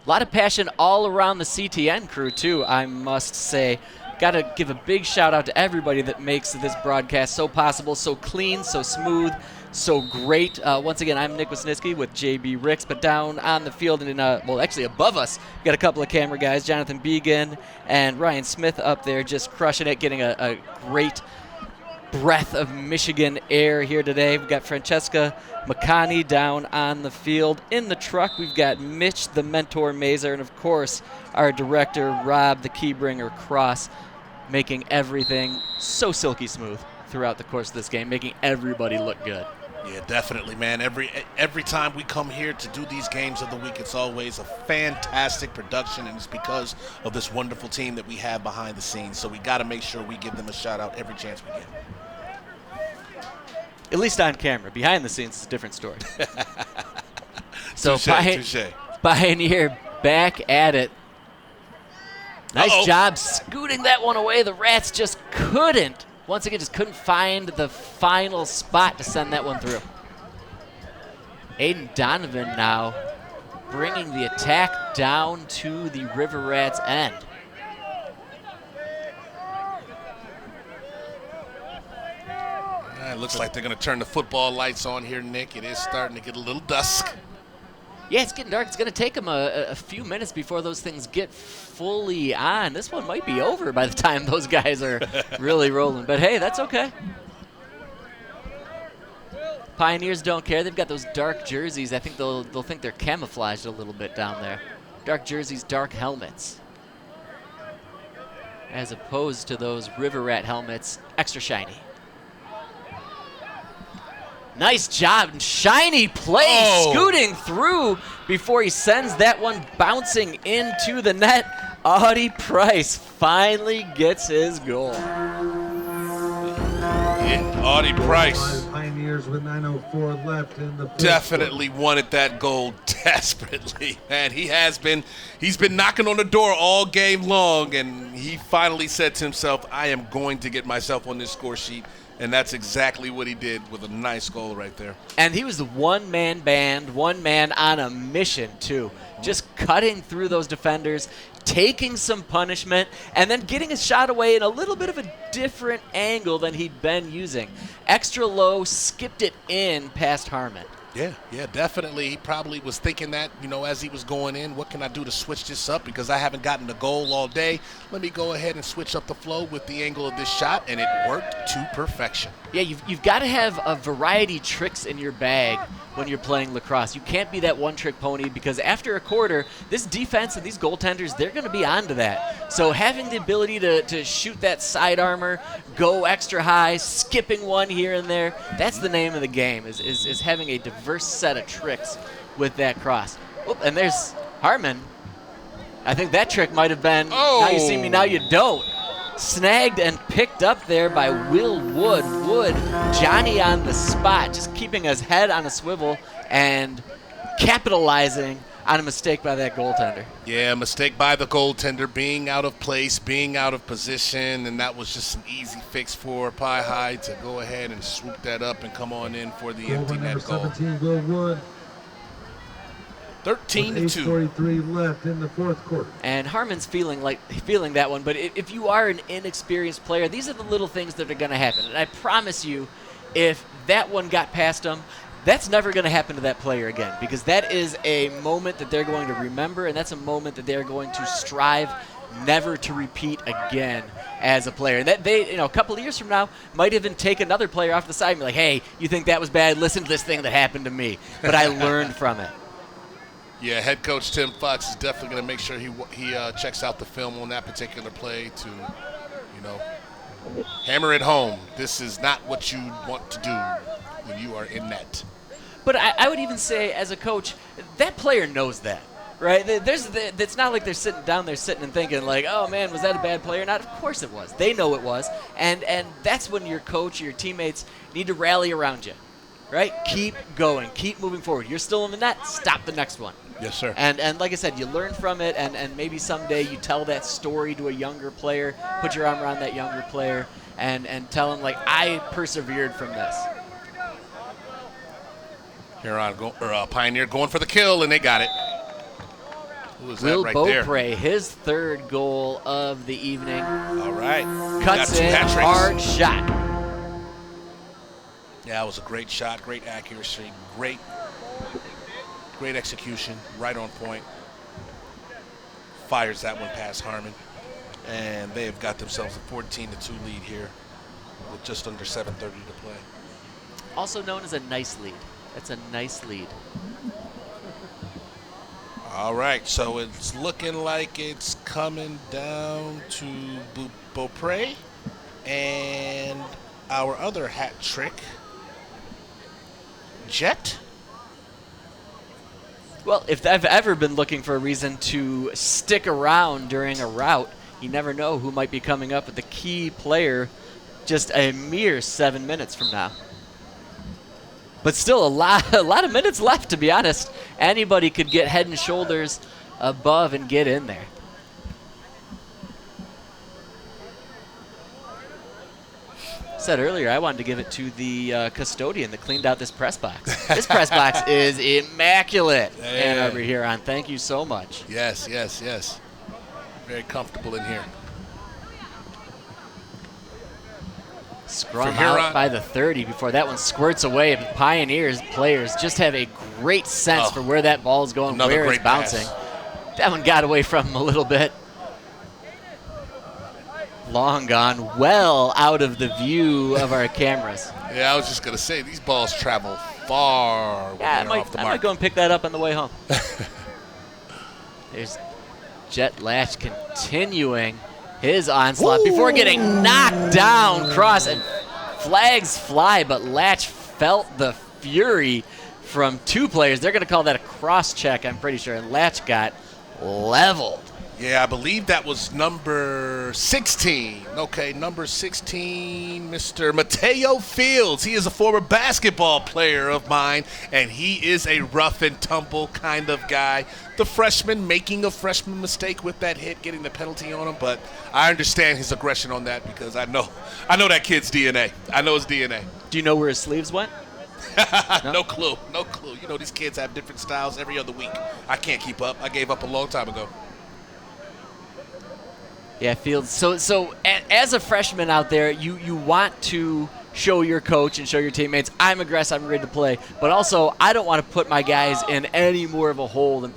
Speaker 1: A lot of passion all around the CTN crew, too, I must say. Got to give a big shout-out to everybody that makes this broadcast so possible, so clean, so smooth, so great. Once again, I'm Nick Wisniewski with JB Ricks, but down on the field and actually above us, we got a couple of camera guys, Jonathan Began and Ryan Smith up there just crushing it, getting a great breath of Michigan air here today. We've got Francesca McConney down on the field. In the truck, we've got Mitch, the mentor Mazer, and of course, our director, Rob, the keybringer Cross, making everything so silky smooth throughout the course of this game, making everybody look good.
Speaker 2: Yeah, definitely, man. Every time we come here to do these games of the week, it's always a fantastic production, and it's because of this wonderful team that we have behind the scenes. So we got to make sure we give them a shout-out every chance we get.
Speaker 1: At least on camera. Behind the scenes, it's a different story. So
Speaker 2: touche.
Speaker 1: Pioneer back at it. Nice job scooting that one away. The Rats just couldn't. Once again, just couldn't find the final spot to send that one through. Aiden Donovan now bringing the attack down to the River Rats' end.
Speaker 2: It looks like they're going to turn the football lights on here, Nick. It is starting to get a little dusk.
Speaker 1: Yeah, it's getting dark. It's going to take them a few minutes before those things get fully on. This one might be over by the time those guys are really rolling. But, hey, that's okay. Pioneers don't care. They've got those dark jerseys. I think they'll think they're camouflaged a little bit down there. Dark jerseys, dark helmets. As opposed to those River Rat helmets, extra shiny. Nice job, and shiny play, scooting through before he sends that one bouncing into the net. Audie Price finally gets his goal.
Speaker 2: Yeah, Audie Price.
Speaker 3: Pioneers with 9:04 left in the
Speaker 2: definitely wanted that goal desperately, man. He's been knocking on the door all game long, and he finally said to himself, I am going to get myself on this score sheet. And that's exactly what he did with a nice goal right there.
Speaker 1: And he was the one-man band, one man on a mission, too. Just cutting through those defenders, taking some punishment, and then getting his shot away in a little bit of a different angle than he'd been using. Extra low, skipped it in past Harmon.
Speaker 2: Yeah, definitely. He probably was thinking that, as he was going in, what can I do to switch this up? Because I haven't gotten the goal all day. Let me go ahead and switch up the flow with the angle of this shot, and it worked to perfection.
Speaker 1: Yeah, you've got to have a variety of tricks in your bag when you're playing lacrosse. You can't be that one-trick pony, because after a quarter, this defense and these goaltenders, they're going to be onto that. So having the ability to shoot that side armor, go extra high, skipping one here and there, that's the name of the game, is having a diverse set of tricks with that cross. Oop, and there's Harmon. I think that trick might have been, now you see me, now you don't. Snagged and picked up there by Will Wood. Johnny on the spot, just keeping his head on a swivel and capitalizing on a mistake by that goaltender.
Speaker 2: Yeah, mistake by the goaltender, being out of place, being out of position, and that was just an easy fix for Pie High to go ahead and swoop that up and come on in for the empty net goal.
Speaker 3: 17, Will Wood.
Speaker 2: 13-2.
Speaker 3: 8:43 left in the fourth quarter.
Speaker 1: And Harmon's feeling that one, but if you are an inexperienced player, these are the little things that are going to happen. And I promise you, if that one got past them, that's never going to happen to that player again, because that is a moment that they're going to remember, and that's a moment that they're going to strive never to repeat again as a player. And that they, a couple of years from now, might even take another player off the side and be like, hey, you think that was bad? Listen to this thing that happened to me. But I learned from it.
Speaker 2: Yeah, head coach Tim Fox is definitely going to make sure he checks out the film on that particular play to, hammer it home. This is not what you want to do when you are in net.
Speaker 1: But I would even say, as a coach, that player knows that, right? It's not like they're sitting down there sitting and thinking like, oh, man, was that a bad play or not? Of course it was. They know it was. And that's when your coach, your teammates need to rally around you, right? Keep going. Keep moving forward. You're still in the net. Stop the next one.
Speaker 2: Yes, sir.
Speaker 1: And like I said, you learn from it, and maybe someday you tell that story to a younger player, put your arm around that younger player, and tell him, like, I persevered from this.
Speaker 2: Pioneer going for the kill, and they got it. Who was that right there?
Speaker 1: Will Beaupre, his third goal of the evening.
Speaker 2: All right.
Speaker 1: Cuts in, hard shot.
Speaker 2: Yeah, it was a great shot, great accuracy, great execution, right on point. Fires that one past Harmon. And they have got themselves a 14-2 lead here with just under 7:30 to play.
Speaker 1: Also known as a nice lead. That's a nice lead.
Speaker 2: All right, so it's looking like it's coming down to Beaupre and our other hat trick. Jet?
Speaker 1: Well, if I've ever been looking for a reason to stick around during a route, you never know who might be coming up with the key player just a mere 7 minutes from now. But still a lot of minutes left, to be honest. Anybody could get head and shoulders above and get in there. Said earlier, I wanted to give it to the custodian that cleaned out this press box. This press box is immaculate. Ann Arbor Huron, thank you so much.
Speaker 2: Yes, yes, yes. Very comfortable in here.
Speaker 1: Scrum out by the 30 before that one squirts away. And Pioneers players just have a great sense for where that ball is going, where it's bouncing. That one got away from him a little bit. Long gone, well out of the view of our cameras.
Speaker 2: Yeah, I was just going to say, these balls travel far when they're off the mark.
Speaker 1: I might go and pick that up on the way home. There's Jet Latch continuing his onslaught before getting knocked down cross, and flags fly, but Latch felt the fury from two players. They're going to call that a cross check, I'm pretty sure, and Latch got leveled.
Speaker 2: Yeah, I believe that was number 16. Okay, number 16, Mr. Mateo Fields. He is a former basketball player of mine, and he is a rough and tumble kind of guy. The freshman making a freshman mistake with that hit, getting the penalty on him, but I understand his aggression on that because I know that kid's DNA. I know his DNA.
Speaker 1: Do you know where his sleeves went?
Speaker 2: No clue. No clue. You know, these kids have different styles every other week. I can't keep up. I gave up a long time ago.
Speaker 1: Yeah, Fields. So as a freshman out there, you want to show your coach and show your teammates, I'm aggressive, I'm ready to play. But also, I don't want to put my guys in any more of a hole than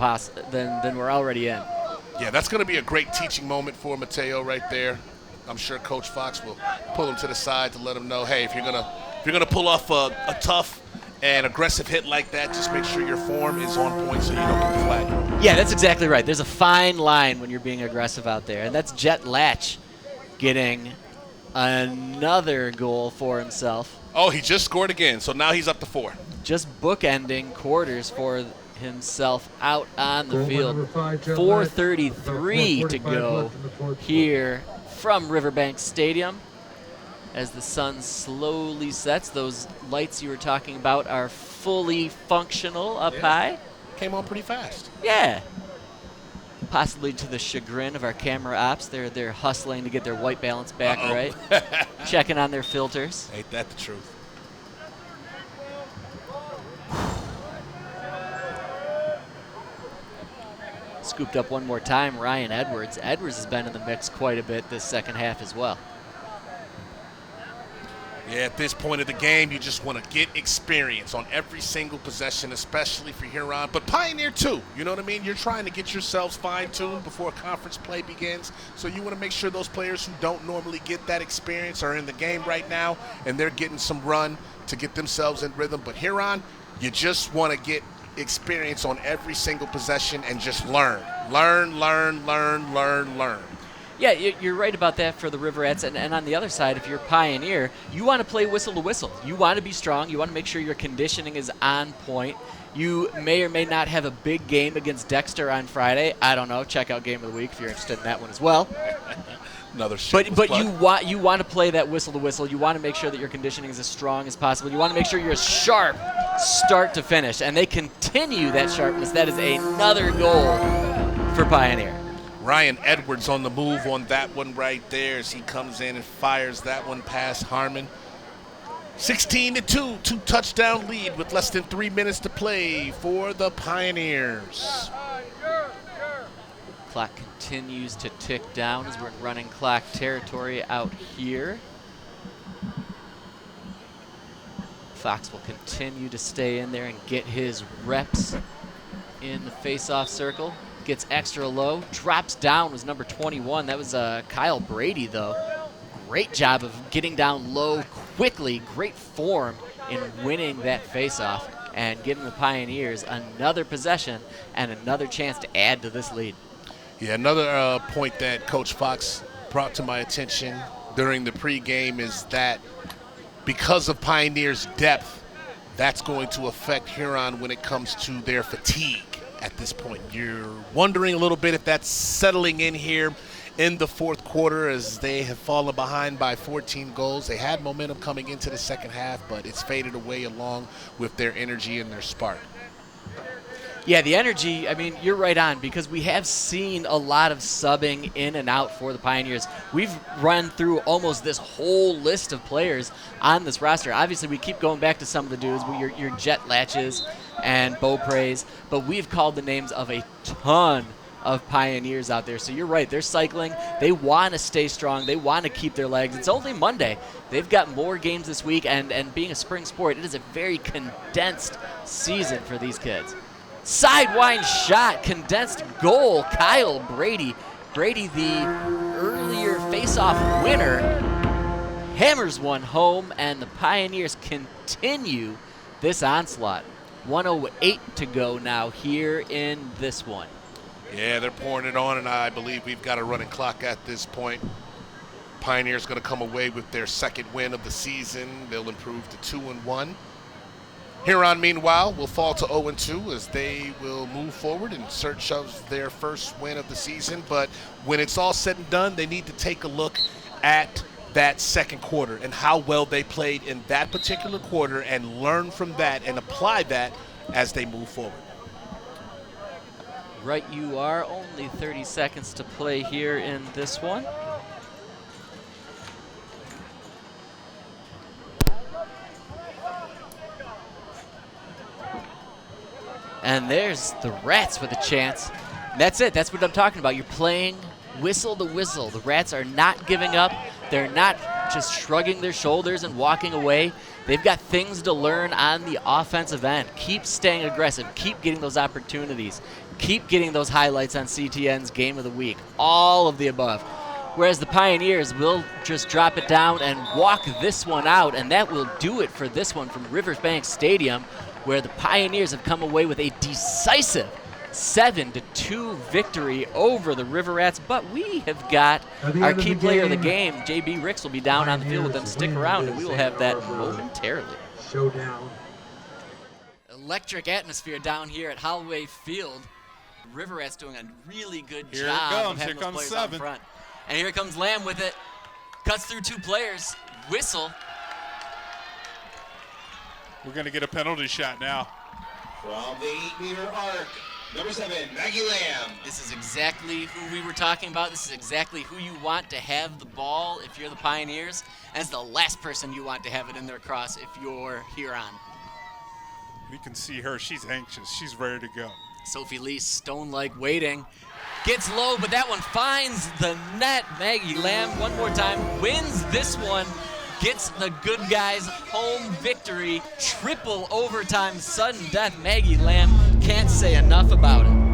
Speaker 1: we're already in.
Speaker 2: Yeah, that's going to be a great teaching moment for Mateo right there. I'm sure Coach Fox will pull him to the side to let him know, hey, if you're gonna pull off a tough and aggressive hit like that, just make sure your form is on point so you don't get the flag.
Speaker 1: Yeah, that's exactly right. There's a fine line when you're being aggressive out there. And that's Jet Latch getting another goal for himself.
Speaker 2: Oh, he just scored again, so now he's up to 4.
Speaker 1: Just bookending quarters for himself out on the field. 4:33 to go here from Riverbank Stadium. As the sun slowly sets, those lights you were talking about are fully functional up high.
Speaker 2: Came on pretty fast.
Speaker 1: Yeah. Possibly to the chagrin of our camera ops. They're hustling to get their white balance back right. Checking on their filters.
Speaker 2: Ain't that the truth?
Speaker 1: Scooped up one more time, Ryan Edwards. Edwards has been in the mix quite a bit this second half as well.
Speaker 2: Yeah, at this point of the game, you just want to get experience on every single possession, especially for Huron, but Pioneer too. You know what I mean? You're trying to get yourselves fine-tuned before conference play begins, so you want to make sure those players who don't normally get that experience are in the game right now, and they're getting some run to get themselves in rhythm. But Huron, you just want to get experience on every single possession and just learn. Learn.
Speaker 1: Yeah, you're right about that for the Riverettes. And on the other side, if you're Pioneer, you want to play whistle to whistle. You want to be strong. You want to make sure your conditioning is on point. You may or may not have a big game against Dexter on Friday. I don't know. Check out Game of the Week if you're interested in that one as well.
Speaker 2: Another shit.
Speaker 1: But you want to play that whistle to whistle. You want to make sure that your conditioning is as strong as possible. You want to make sure you're as sharp start to finish. And they continue that sharpness. That is another goal for Pioneer.
Speaker 2: Ryan Edwards on the move on that one right there as he comes in and fires that one past Harmon. 16-2, 2-touchdown lead with less than 3 minutes to play for the Pioneers.
Speaker 1: Clock continues to tick down as we're in running clock territory out here. Fox will continue to stay in there and get his reps in the face-off circle. Gets extra low, drops down, was number 21. That was Kyle Brady, though. Great job of getting down low quickly. Great form in winning that face-off and giving the Pioneers another possession and another chance to add to this lead.
Speaker 2: Yeah, another point that Coach Fox brought to my attention during the pregame is that because of Pioneers' depth, that's going to affect Huron when it comes to their fatigue at this point. You're wondering a little bit if that's settling in here in the fourth quarter as they have fallen behind by 14 goals. They had momentum coming into the second half, but it's faded away along with their energy and their spark.
Speaker 1: Yeah, the energy, I mean, you're right on, because we have seen a lot of subbing in and out for the Pioneers. We've run through almost this whole list of players on this roster. Obviously, we keep going back to some of the dudes, your Jet Latches and Beaupre's, but we've called the names of a ton of Pioneers out there. So you're right, they're cycling. They want to stay strong. They want to keep their legs. It's only Monday. They've got more games this week, and being a spring sport, it is a very condensed season for these kids. Sidewind shot, condensed goal, Kyle Brady. Brady, the earlier face-off winner, hammers one home, and the Pioneers continue this onslaught. 1:08 to go now here in this one.
Speaker 2: Yeah, they're pouring it on, and I believe we've got a running clock at this point. Pioneers going to come away with their second win of the season. They'll improve to 2-1. Huron, meanwhile, will fall to 0-2 as they will move forward in search of their first win of the season. But when it's all said and done, they need to take a look at that second quarter and how well they played in that particular quarter and learn from that and apply that as they move forward.
Speaker 1: Right you are. Only 30 seconds to play here in this one. And there's the Rats with a chance. And that's it. That's what I'm talking about. You're playing whistle to whistle. The Rats are not giving up. They're not just shrugging their shoulders and walking away. They've got things to learn on the offensive end. Keep staying aggressive. Keep getting those opportunities. Keep getting those highlights on CTN's Game of the Week. All of the above. Whereas the Pioneers will just drop it down and walk this one out, and that will do it for this one from Riverbank Stadium, where the Pioneers have come away with a decisive 7-2 victory over the River Rats. But we have got our key player of the game, JB Ricks, will be down on the field with them. Stick around, and we will have that momentarily.
Speaker 3: Showdown.
Speaker 1: Electric atmosphere down here at Holloway Field. River Rats doing a really good
Speaker 13: Here
Speaker 1: job
Speaker 13: it comes.
Speaker 1: of having
Speaker 13: Here
Speaker 1: those
Speaker 13: comes
Speaker 1: players
Speaker 13: 7.
Speaker 1: out front. And here comes Lamb with it. Cuts through 2 players. Whistle.
Speaker 13: We're going to get a penalty shot now.
Speaker 14: From the 8-meter arc, number 7, Maggie Lamb.
Speaker 1: This is exactly who we were talking about. This is exactly who you want to have the ball if you're the Pioneers. As the last person you want to have it in their cross if you're Huron.
Speaker 13: We can see her. She's anxious. She's ready to go.
Speaker 1: Sophie Lee, stone-like waiting. Gets low, but that one finds the net. Maggie Lamb, one more time, wins this one. Gets the good guys home victory. Triple overtime sudden death. Maggie Lamb, can't say enough about it.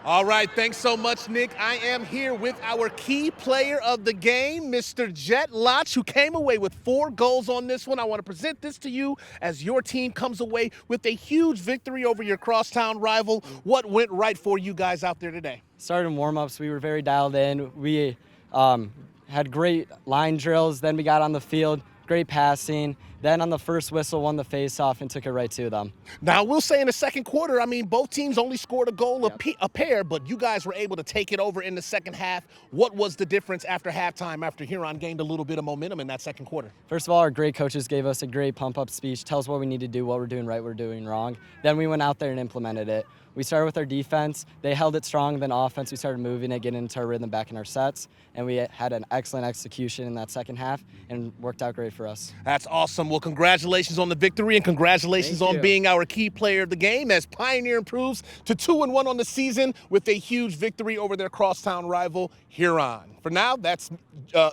Speaker 2: All right, thanks so much, Nick. I am here with our key player of the game, Mr. Jet Lotch, who came away with 4 goals on this one. I want to present this to you as your team comes away with a huge victory over your crosstown rival. What went right for you guys out there today?
Speaker 15: Started in warm-ups, we were very dialed in. We had great line drills, then we got on the field, great passing. Then on the first whistle, won the face-off and took it right to them.
Speaker 2: Now, we'll say in the second quarter, I mean, both teams only scored a goal a pair, but you guys were able to take it over in the second half. What was the difference after halftime, after Huron gained a little bit of momentum in that second quarter?
Speaker 15: First of all, our great coaches gave us a great pump-up speech, tell us what we need to do, what we're doing right, what we're doing wrong. Then we went out there and implemented it. We started with our defense. They held it strong. Then offense, we started moving it, getting into our rhythm back in our sets. And we had an excellent execution in that second half and worked out great for us.
Speaker 2: That's awesome. Well, congratulations on the victory and congratulations on being our key player of the game as Pioneer improves to 2-1 on the season with a huge victory over their crosstown rival, Huron. For now, that's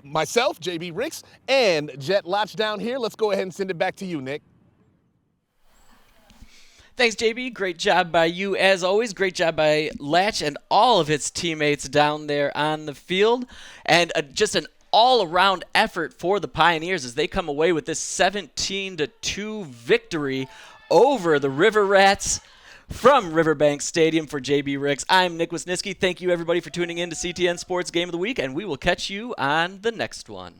Speaker 2: myself, JB Ricks, and Jet Lotch down here. Let's go ahead and send it back to you, Nick.
Speaker 1: Thanks, JB. Great job by you, as always. Great job by Latch and all of his teammates down there on the field. And just an all-around effort for the Pioneers as they come away with this 17-2 victory over the River Rats. From Riverbank Stadium for JB Ricks, I'm Nick Wisniewski. Thank you, everybody, for tuning in to CTN Sports Game of the Week, and we will catch you on the next one.